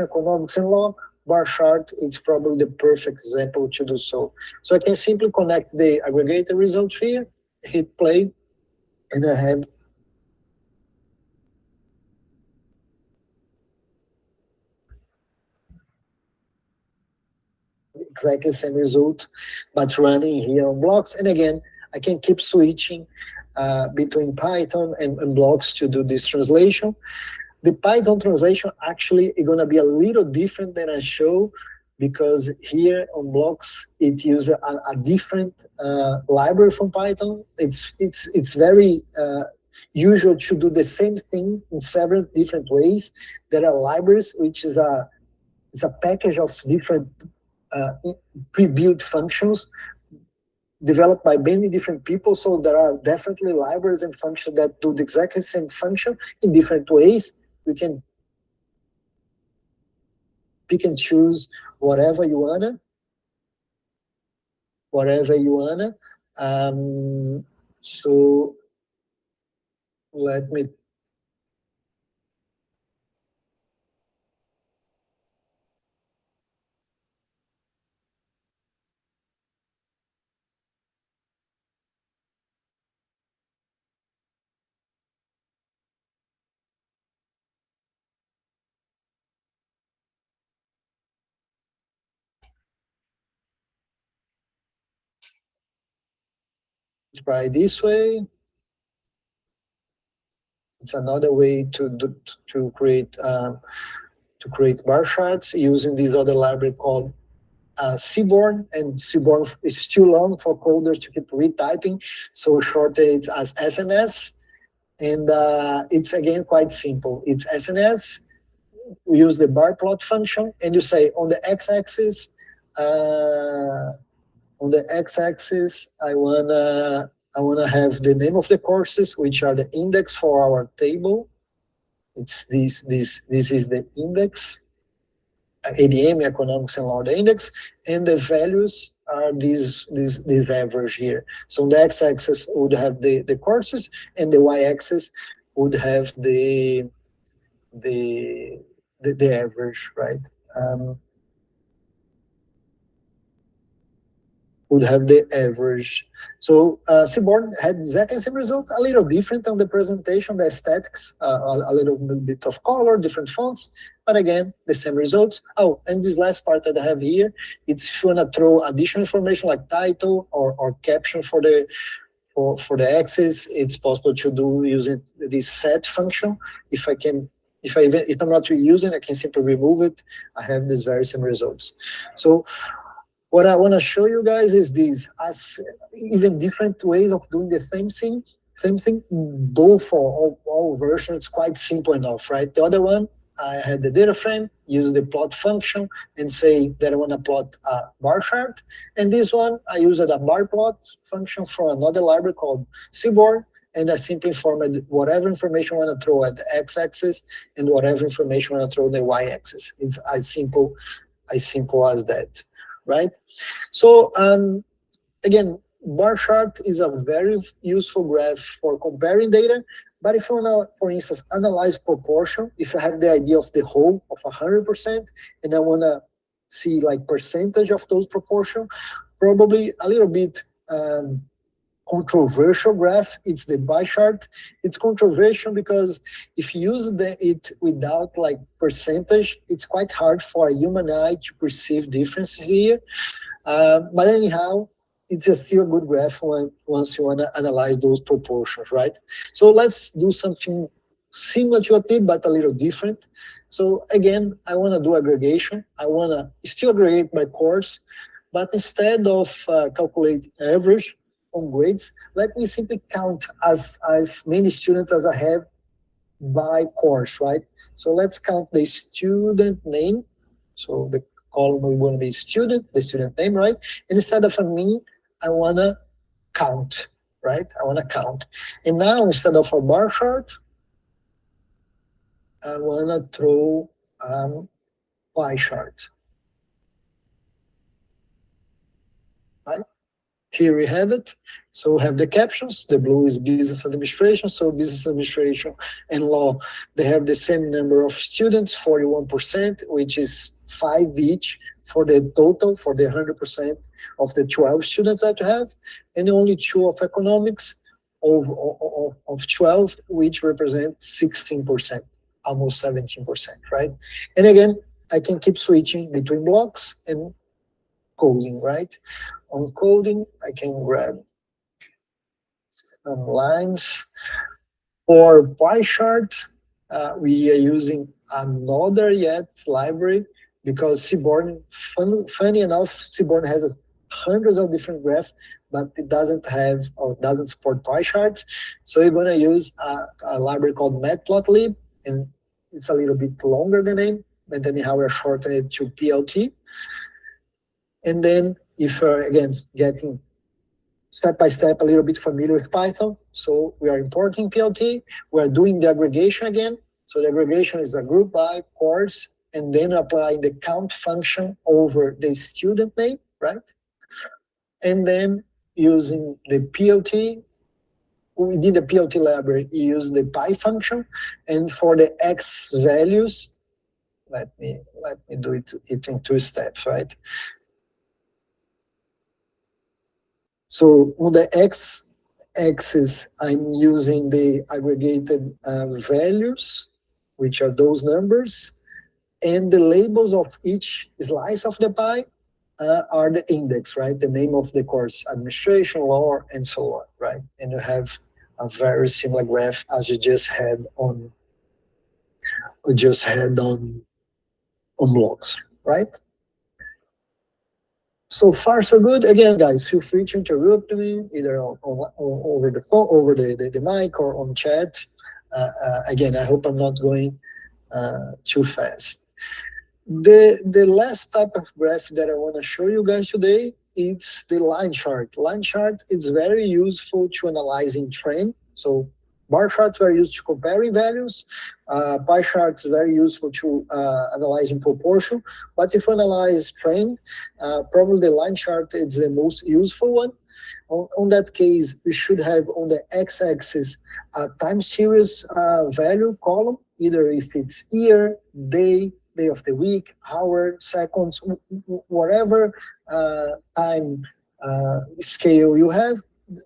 economics, and law. Bar chart, it's probably the perfect example to do so. So I can simply connect the aggregated result here, hit play, and I have exactly the same result, but running here on blocks. And again, I can keep switching between Python and blocks to do this translation. The Python translation actually is going to be a little different than I show, because here on blocks it uses a different library from Python. It's very usual to do the same thing in several different ways. There are libraries, which is a package of different pre-built functions developed by many different people. So there are definitely libraries and functions that do the exactly same function in different ways. You can pick and choose whatever you wanna. So let me try this way. It's another way to create bar charts using this other library called Seaborn, and Seaborn is too long for coders to keep retyping, so shorted as SNS. And it's again quite simple. It's SNS. We use the bar plot function, and you say on the x-axis, I wanna have the name of the courses, which are the index for our table. It's this is the index, ADM, economics and law, the index, and the values are these average here. So the x-axis would have the courses, and the y-axis would have the average, right? Would have the average. So Seaborn had exactly the same result, a little different on the presentation, the aesthetics, a little bit of color, different fonts, but again, the same results. Oh, and this last part that I have here, it's if you want to throw additional information like title or caption for the axis, it's possible to do using this set function. If I'm not using, I can simply remove it. I have these very same results. So what I want to show you guys is these as even different ways of doing the same thing, both for all versions, quite simple enough, right? The other one, I had the data frame, use the plot function, and say that I want to plot a bar chart. And this one, I used a bar plot function from another library called Seaborn, and I simply formatted whatever information I want to throw at the x-axis and whatever information I want to throw at the y-axis. It's as simple as that, right? So again, bar chart is a very useful graph for comparing data. But if you want to, for instance, analyze proportion, if you have the idea of the whole of 100%, and I want to see like percentage of those proportion, probably a little bit controversial graph. It's the bar chart. It's controversial because if you use it without like percentage, it's quite hard for a human eye to perceive differences here. But anyhow, it's still a good graph once you want to analyze those proportions, right? So let's do something similar to what I did, but a little different. So again, I want to do aggregation. I want to still aggregate my course, but instead of calculate average on grades, let me simply count as many students as I have by course, right? So let's count the student name. So the column will going to be student, the student name, right? And instead of a mean, I want to count, right? I want to count. And now instead of a bar chart, I want to throw pie chart, right? Here we have it. So we have the captions. The blue is business administration. So business administration and law, they have the same number of students, 41%, which is 5 each for the total, for the 100% of the 12 students that you have, and only 2 of economics of 12, which represent 16%, almost 17%, right? And again, I can keep switching between blocks and coding, right? On coding, I can grab some lines. For pie chart, we are using another yet library because Seaborn, funny enough, Seaborn has hundreds of different graphs, but it doesn't have or doesn't support pie charts. So we're going to use a library called Matplotlib, and it's a little bit longer the name, but anyhow we're shortening it to PLT. And then if again, getting step by step a little bit familiar with Python. So we are importing PLT, we're doing the aggregation again. So the aggregation is a group by course, and then applying the count function over the student name, right? And then using the PLT, within the PLT library, you use the pie function, and for the X values, let me do it in 2 steps, right? So on the x-axis, I'm using the aggregated values, which are those numbers, and the labels of each slice of the pie are the index, right? The name of the course, administration, law, and so on, right? And you have a very similar graph as you just had on blocks, right? So far, so good. Again, guys, feel free to interrupt me either over the phone, over the mic, or on chat. Again, I hope I'm not going too fast. The last type of graph that I want to show you guys today is the line chart. Line chart is very useful to analyzing trend. So bar charts very used to comparing values. Pie charts very useful to analyzing proportion. But if you analyze trend, probably the line chart is the most useful one. On that case, we should have on the x-axis a time series value column, either if it's year, day of the week, hour, seconds, whatever time scale you have,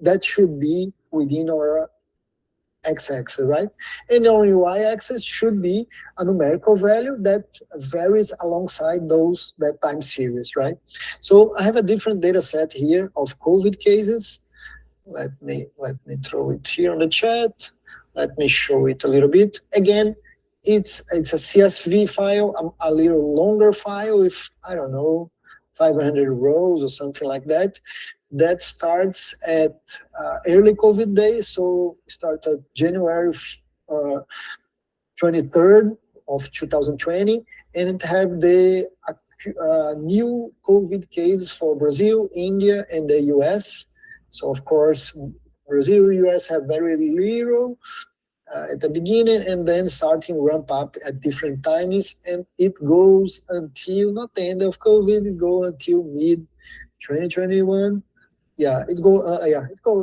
that should be within our x-axis, right? And on your y-axis should be a numerical value that varies alongside that time series, right? So I have a different data set here of COVID cases. Let me throw it here on the chat. Let me show it a little bit. Again, it's a CSV file, a little longer file with, I don't know, 500 rows or something like that. That starts at early COVID days, so started January 23rd of 2020, and it have the new COVID cases for Brazil, India, and the US. So of course, Brazil, US have very little at the beginning, and then starting ramp up at different times, and it goes until not the end of COVID, it goes until mid 2021. Yeah, it go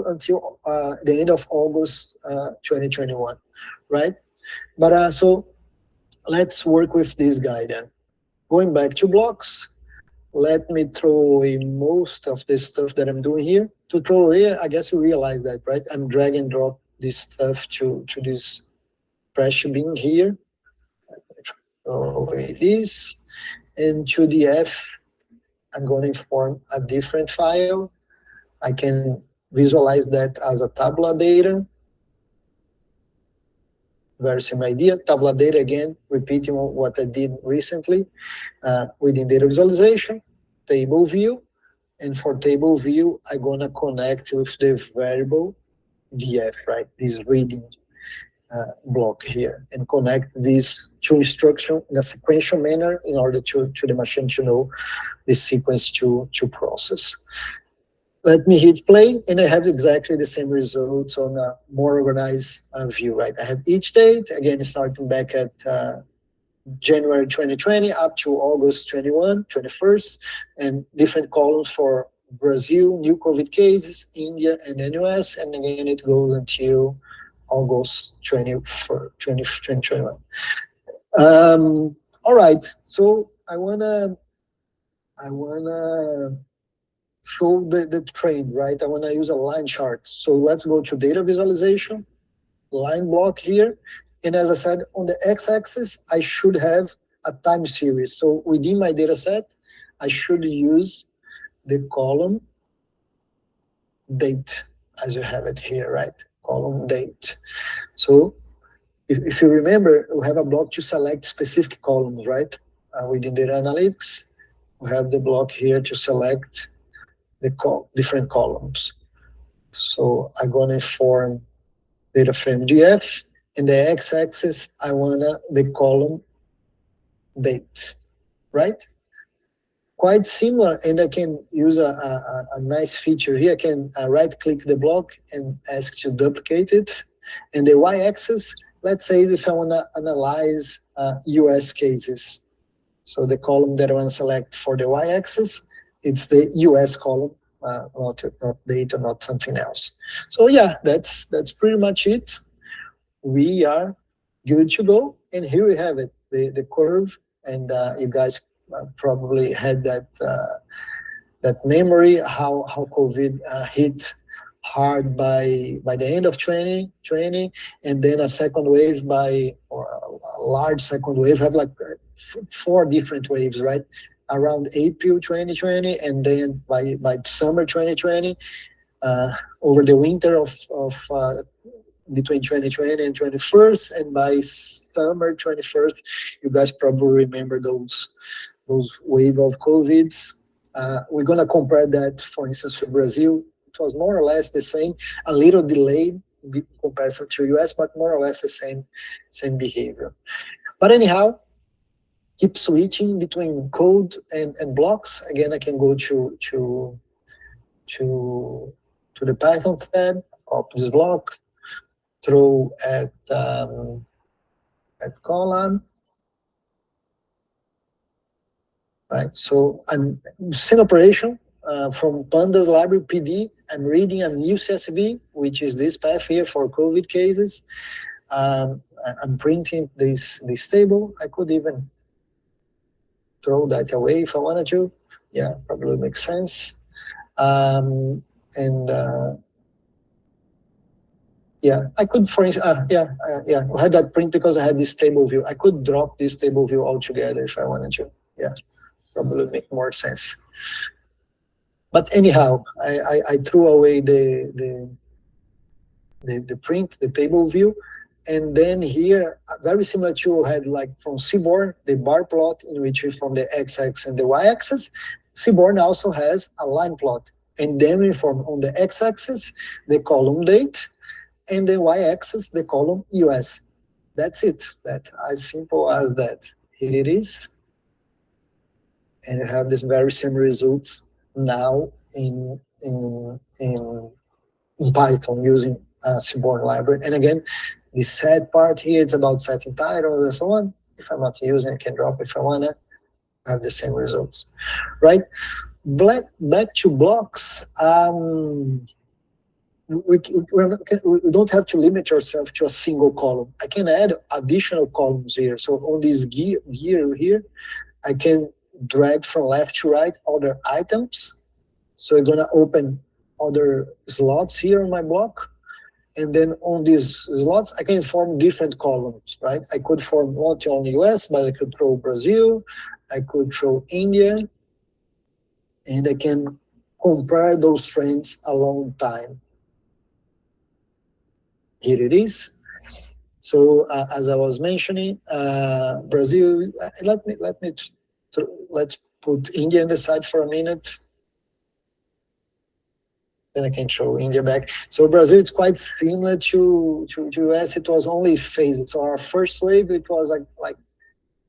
until the end of August 2021, right? But so let's work with this guy then. Going back to blocks, let me throw away most of this stuff that I'm doing here. To throw away, I guess you realize that, right? I'm drag and drop this stuff to this pressure bin here. Throw away this. And to the F, I'm going to form a different file. I can visualize that as a tabula data. Very same idea. Tabula data again, repeating what I did recently within data visualization, table view. And for table view, I'm gonna connect with the variable VF, right? This reading block here, and connect these two instructions in a sequential manner in order to the machine to know the sequence to process. Let me hit play, and I have exactly the same results on a more organized view, right? I have each date, again, starting back at January 2020 up to August 21st, and different columns for Brazil, new COVID cases, India, and then US, and again, it goes until August 2021. All right, so I wanna show the trend, right? I want to use a line chart. So let's go to data visualization, line block here. And as I said, on the x-axis, I should have a time series. So within my data set, I should use the column date, as you have it here, right? Column date. So if you remember, we have a block to select specific columns, right? Within data analytics, we have the block here to select the different columns. So I'm gonna form data frame DF, and the x-axis, I wanna the column date, right? Quite similar, and I can use a nice feature here. I can right-click the block and ask to duplicate it. And the y-axis, let's say if I wanna analyze US cases. So the column that I wanna select for the y-axis, it's the US column, not data, not something else. So yeah, that's pretty much it. We are good to go. And here we have it, the curve. And you guys probably had that memory, how COVID hit hard by the end of 2020, and then a second wave or a large second wave, have like 4 different waves, right? Around April 2020, and then by summer 2020, over the winter of between 2020 and 21st, and by summer 21st, you guys probably remember those wave of COVIDs. We're gonna compare that, for instance, for Brazil. It was more or less the same, a little delayed in comparison to US, but more or less the same behavior. But anyhow, keep switching between code and blocks. Again, I can go to the Python tab, copy this block, throw at column. Right, so I'm same operation from pandas library PD. I'm reading a new CSV, which is this path here for COVID cases. I'm printing this table. I could even throw that away if I wanted to. Yeah, probably makes sense. Yeah, I could, for instance, I had that print because I had this table view. I could drop this table view altogether if I wanted to. Yeah, probably make more sense. But anyhow, I threw away the print, the table view, and then here, very similar to had like from Seaborn, the bar plot in which we from the x-axis and the y-axis. Seaborn also has a line plot, and then we form on the x-axis the column date, and the y-axis the column US. That's it. That's as simple as that. Here it is, and you have this very same results now in Python using Seaborn library. And again, the sad part here, it's about setting titles and so on. If I'm not using, I can drop if I wanna have the same results, right? Back to blocks. We don't have to limit yourself to a single column. I can add additional columns here. So on this gear here, I can drag from left to right other items. So I'm gonna open other slots here on my block. And then on these slots, I can form different columns, right? I could form not only US, but I could throw Brazil, I could throw India, and I can compare those trends along time. Here it is. So as I was mentioning, Brazil. Let's put India on the side for a minute. Then I can show India back. So Brazil, it's quite similar to US. It was only phases. So our first wave, it was like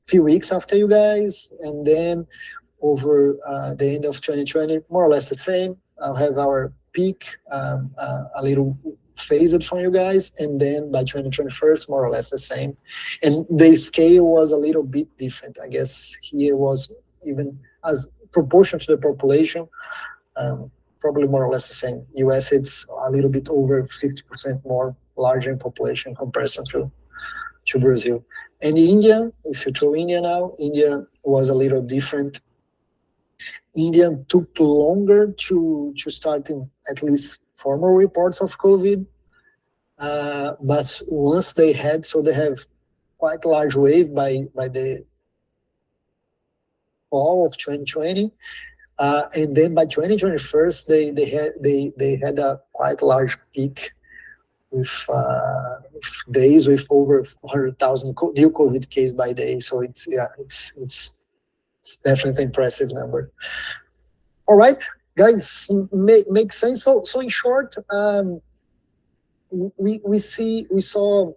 few weeks after you guys, and then over the end of 2020, more or less the same. I'll have our peak a little phased from you guys, and then by 2021, more or less the same. And the scale was a little bit different. I guess here was even as proportion to the population, probably more or less the same. US, it's a little bit over 50% more larger in population in comparison to Brazil. And India, if you throw India now, India was a little different. India took longer to start in at least formal reports of COVID. But once they had, so they have quite a large wave by the fall of 2020. And then by 2021, they had a quite large peak with days with over 100,000 new COVID cases by day. So it's definitely an impressive number. All right, guys, make sense. So in short, we saw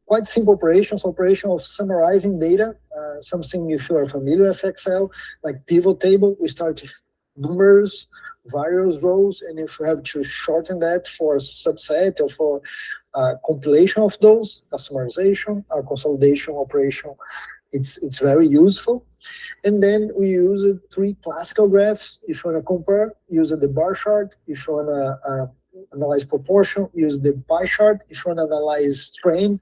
quite simple operation of summarizing data, something if you are familiar with Excel, like pivot table. We start with numbers, various rows, and if we have to shorten that for a subset or for compilation of those, customization or consolidation operation, it's very useful. And then we use 3 classical graphs. If you want to compare, use the bar chart. If you want to analyze proportion, use the pie chart. If you want to analyze trend,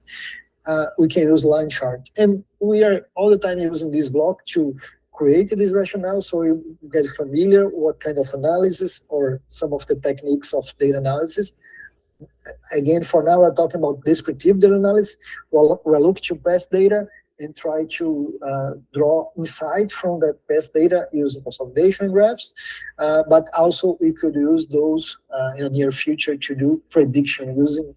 we can use line chart. And we are all the time using this block to create this rationale, so you get familiar what kind of analysis or some of the techniques of data analysis. Again, for now, we're talking about descriptive data analysis. We'll look to past data and try to draw insights from that past data using consolidation graphs. But also we could use those in the near future to do prediction using,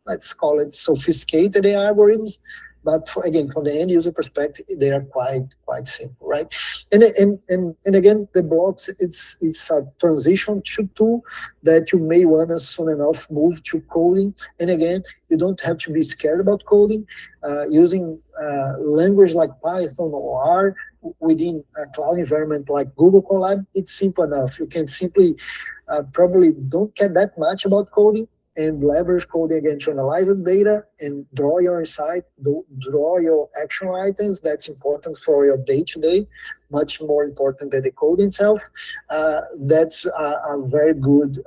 let's call it, sophisticated AI algorithms. But again, from the end user perspective, they are quite simple, right? And again, the blocks, it's a transition tool that you may want to soon enough move to coding. And again, you don't have to be scared about coding. Using language like Python or R within a cloud environment like Google Colab, it's simple enough. You can simply probably don't care that much about coding, and leverage coding again to analyze the data and draw your insight, draw your action items. That's important for your day-to-day, much more important than the code itself. That's a very good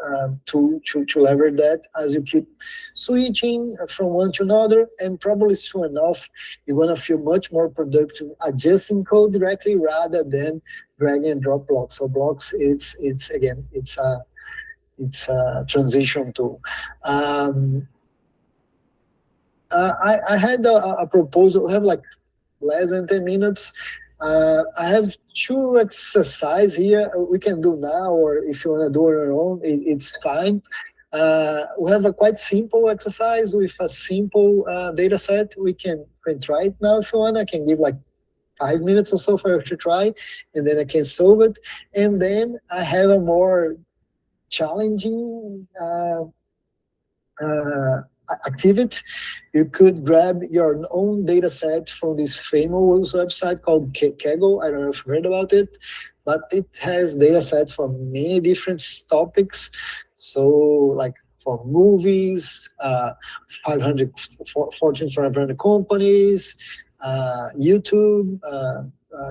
tool to leverage that as you keep switching from one to another, and probably soon enough, you're gonna feel much more productive adjusting code directly rather than drag and drop blocks. So blocks, it's a transition tool. I had a proposal. We have like less than 10 minutes. I have 2 exercises here we can do now, or if you want to do it on your own, it's fine. We have a quite simple exercise with a simple data set. We can try it now if you want. I can give like 5 minutes or so for you to try, and then I can solve it. And then I have a more challenging activity. You could grab your own data set from this famous website called Kaggle. I don't know if you've heard about it, but it has data sets from many different topics. So like for movies, 500 companies, YouTube,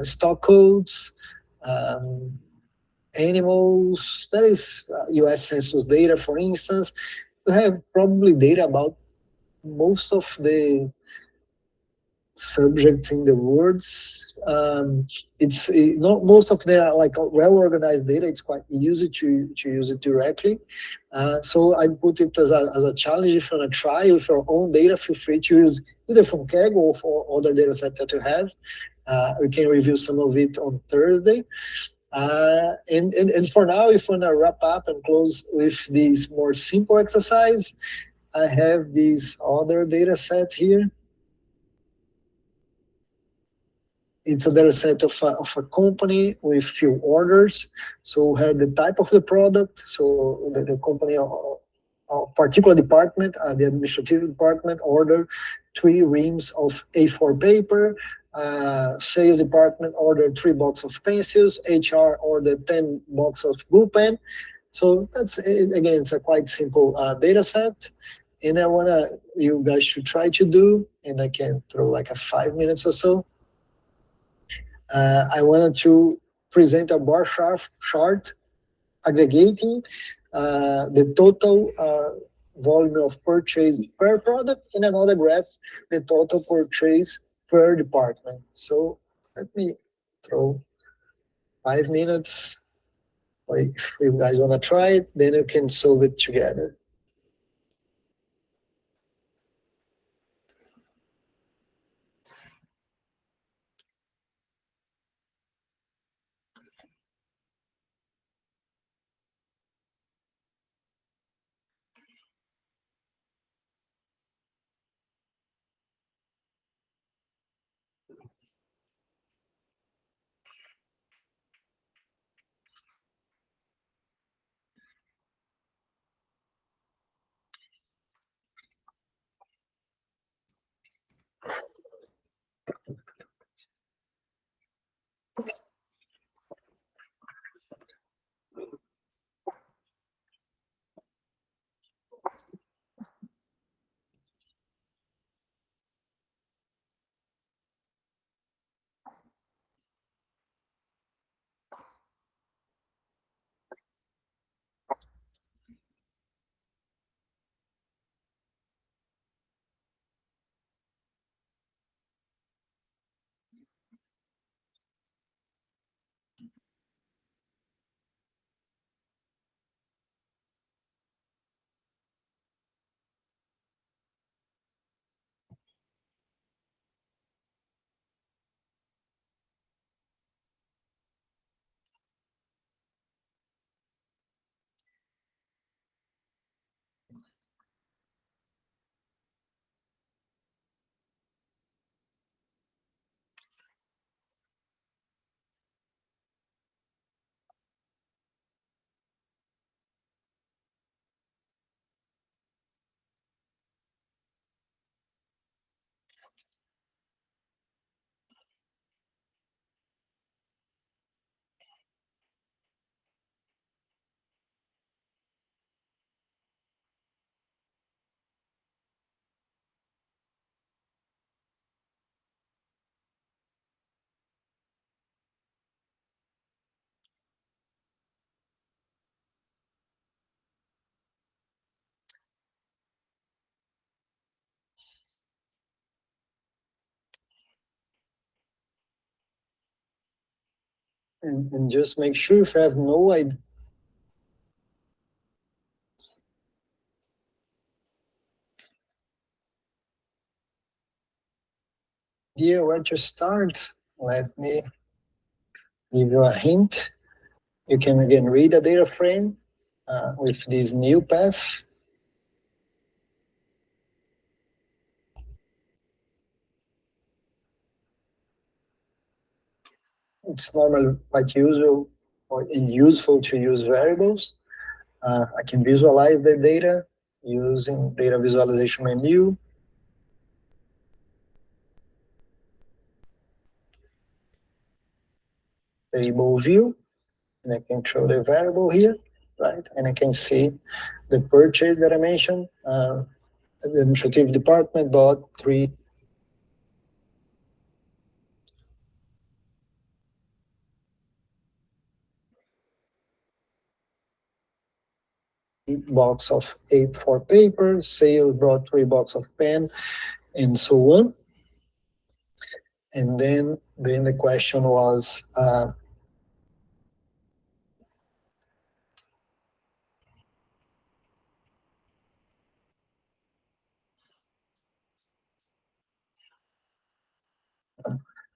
stock codes, animals. That is US Census data, for instance. We have probably data about most of the subjects in the words. Not most of them are like well organized data. It's quite easy to use it directly. So I put it as a challenge. If you want to try with your own data, feel free to use either from Kaggle or for other data set that you have. We can review some of it on Thursday. And for now, if you want to wrap up and close with this more simple exercise, I have this other data set here. It's a data set of a company with few orders. So we had the type of the product. So the company, a particular department, the administrative department, ordered 3 reams of A4 paper. Sales department ordered 3 boxes of pencils. HR ordered 10 boxes of blue pen. So that's, again, it's a quite simple data set. And I want you guys should try to do, and I can throw like a 5 minutes or so. I wanted to present a bar chart aggregating the total volume of purchase per product, and another graph, the total purchase per department. So let me throw 5 minutes. If you guys want to try it, then you can solve it together. And just make sure if you have no idea where to start, let me give you a hint. You can again read a data frame with this new path. It's normally quite usual or useful to use variables. I can visualize the data using data visualization menu. Table view, and I can show the variable here, right? And I can see the purchase that I mentioned, the administrative department bought 3. box of A4 paper, sales brought 3 box of pen, and so on. And then the question was,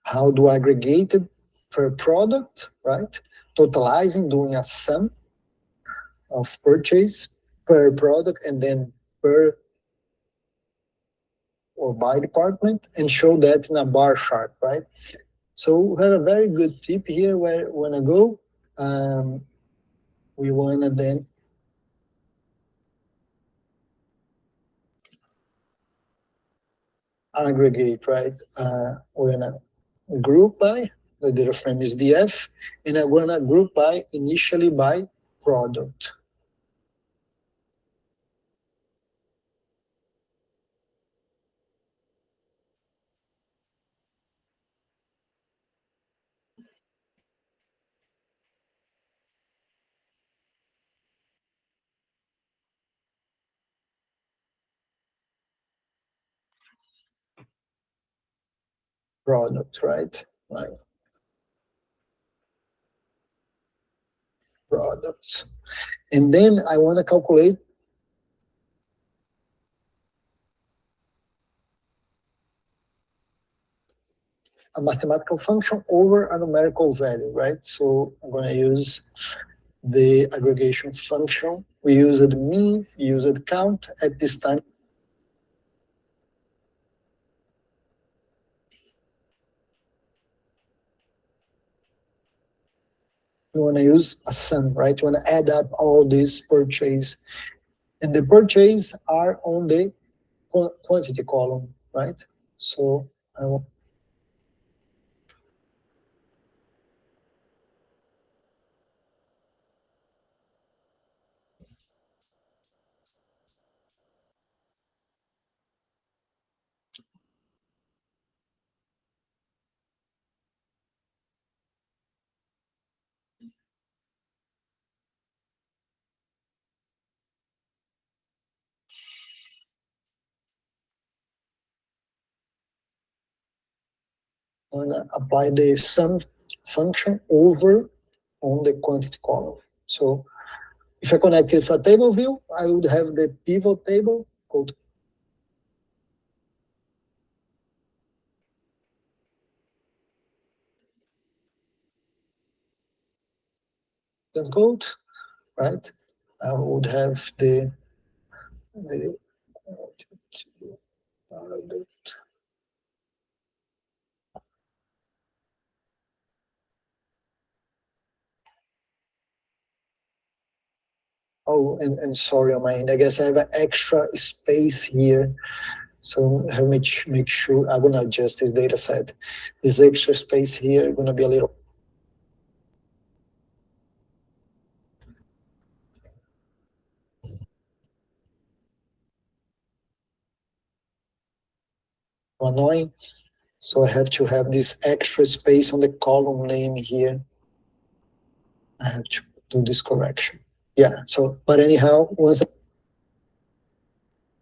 how do I aggregate it per product, right? Totalizing, doing a sum of purchase per product and then per or by department, and show that in a bar chart, right? So we have a very good tip here where when I go, we want to then aggregate, right? We're gonna group by, the data frame is df, and I wanna group by initially by product. Product, right? Like products. And then I want to calculate a mathematical function over a numerical value, right? So I'm going to use the aggregation function. We used mean, used count at this time. You want to use a sum, right? You want to add up all these purchase, and the purchase are on the quantity column, right? So I want to apply the sum function over on the quantity column. So if I connect it with a table view, I would have the pivot table called code, right? I would have the oh, and sorry on my end, I guess I have an extra space here. So I make sure I'm gonna adjust this data set. This extra space here gonna be a little annoying. So I have to have this extra space on the column name here. I have to do this correction. Yeah, so, but anyhow, once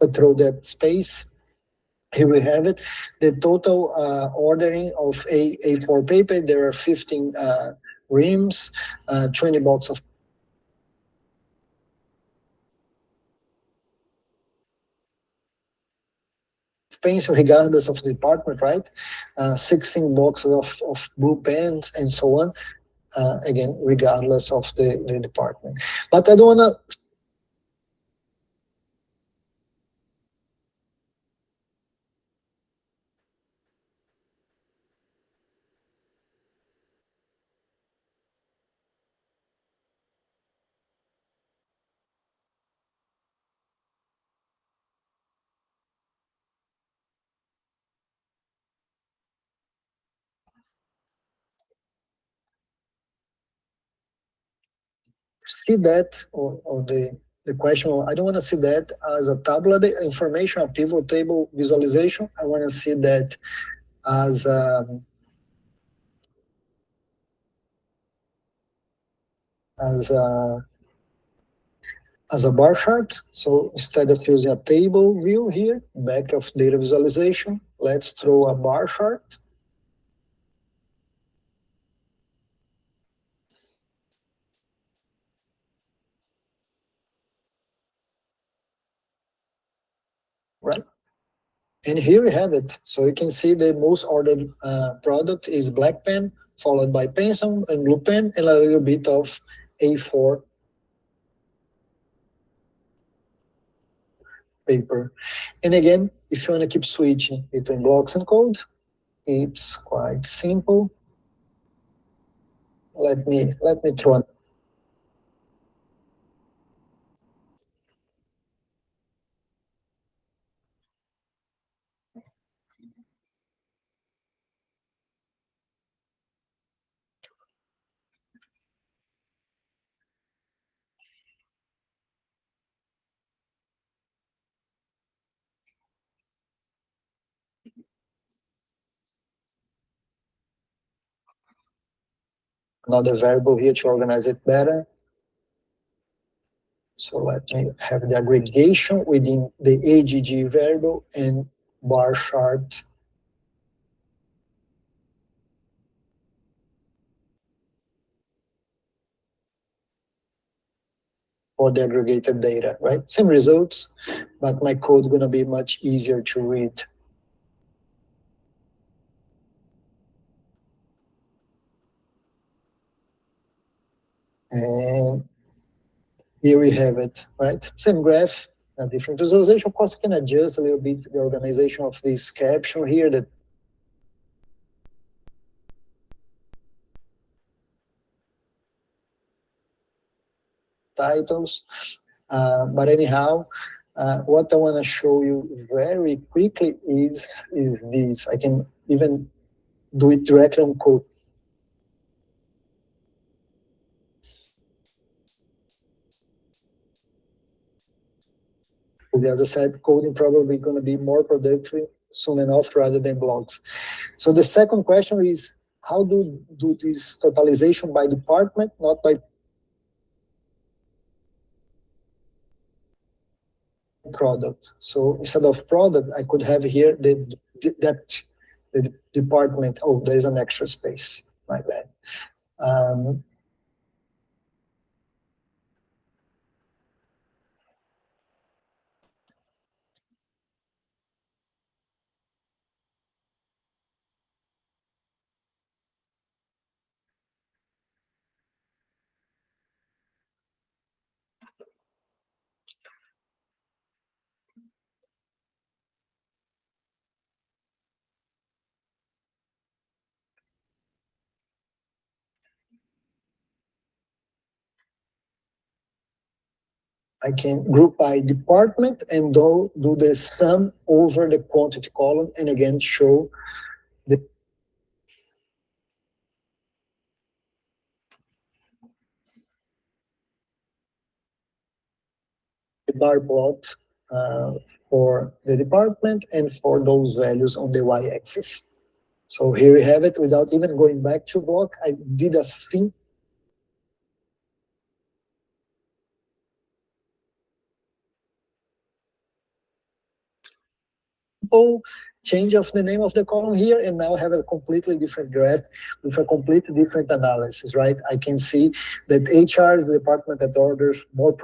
I throw that space, here we have it. The total ordering of A4 paper, there are 15 rims, 20 box of pencil, regardless of the department, right? 16 boxes of blue pens and so on. Again, regardless of the department. But I don't want to see that, or the question, I don't want to see that as a tabular information, a pivot table visualization. I want to see that as as as a bar chart. So instead of using a table view here, back of data visualization, let's throw a bar chart. Right. And here we have it. So you can see the most ordered product is black pen, followed by pencil and blue pen, and a little bit of A4 paper. And again, if you want to keep switching between blocks and code, it's quite simple. Let me throw another variable here to organize it better. So let me have the aggregation within the AGG variable and bar chart. For the aggregated data, right? Same results, but my code gonna be much easier to read. And here we have it, right? Same graph, a different visualization. Of course, you can adjust a little bit the organization of this caption here, that titles. But anyhow, what I want to show you very quickly is this. I can even do it directly on code. As I said, coding probably going to be more productive soon enough rather than blogs. So the second question is, how do this totalization by department, not by product? So instead of product, I could have here the depth, the department. Oh, there's an extra space. My bad. I can group by department and do the sum over the quantity column, and again show the bar plot for the department and for those values on the y-axis. So here we have it without even going back to block. I did a simple change of the name of the column here, and now have a completely different graph with a completely different analysis, right? I can see that HR is the department that orders more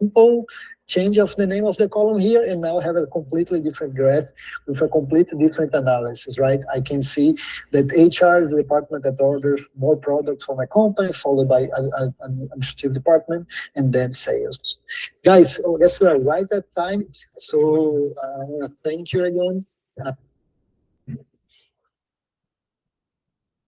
simple change of the name of the column here, and now have a completely different graph with a completely different analysis, right? I can see that HR is the department that orders more products for my company, followed by an administrative department, and then sales. Guys, I guess we are right at time. So I want to thank you again.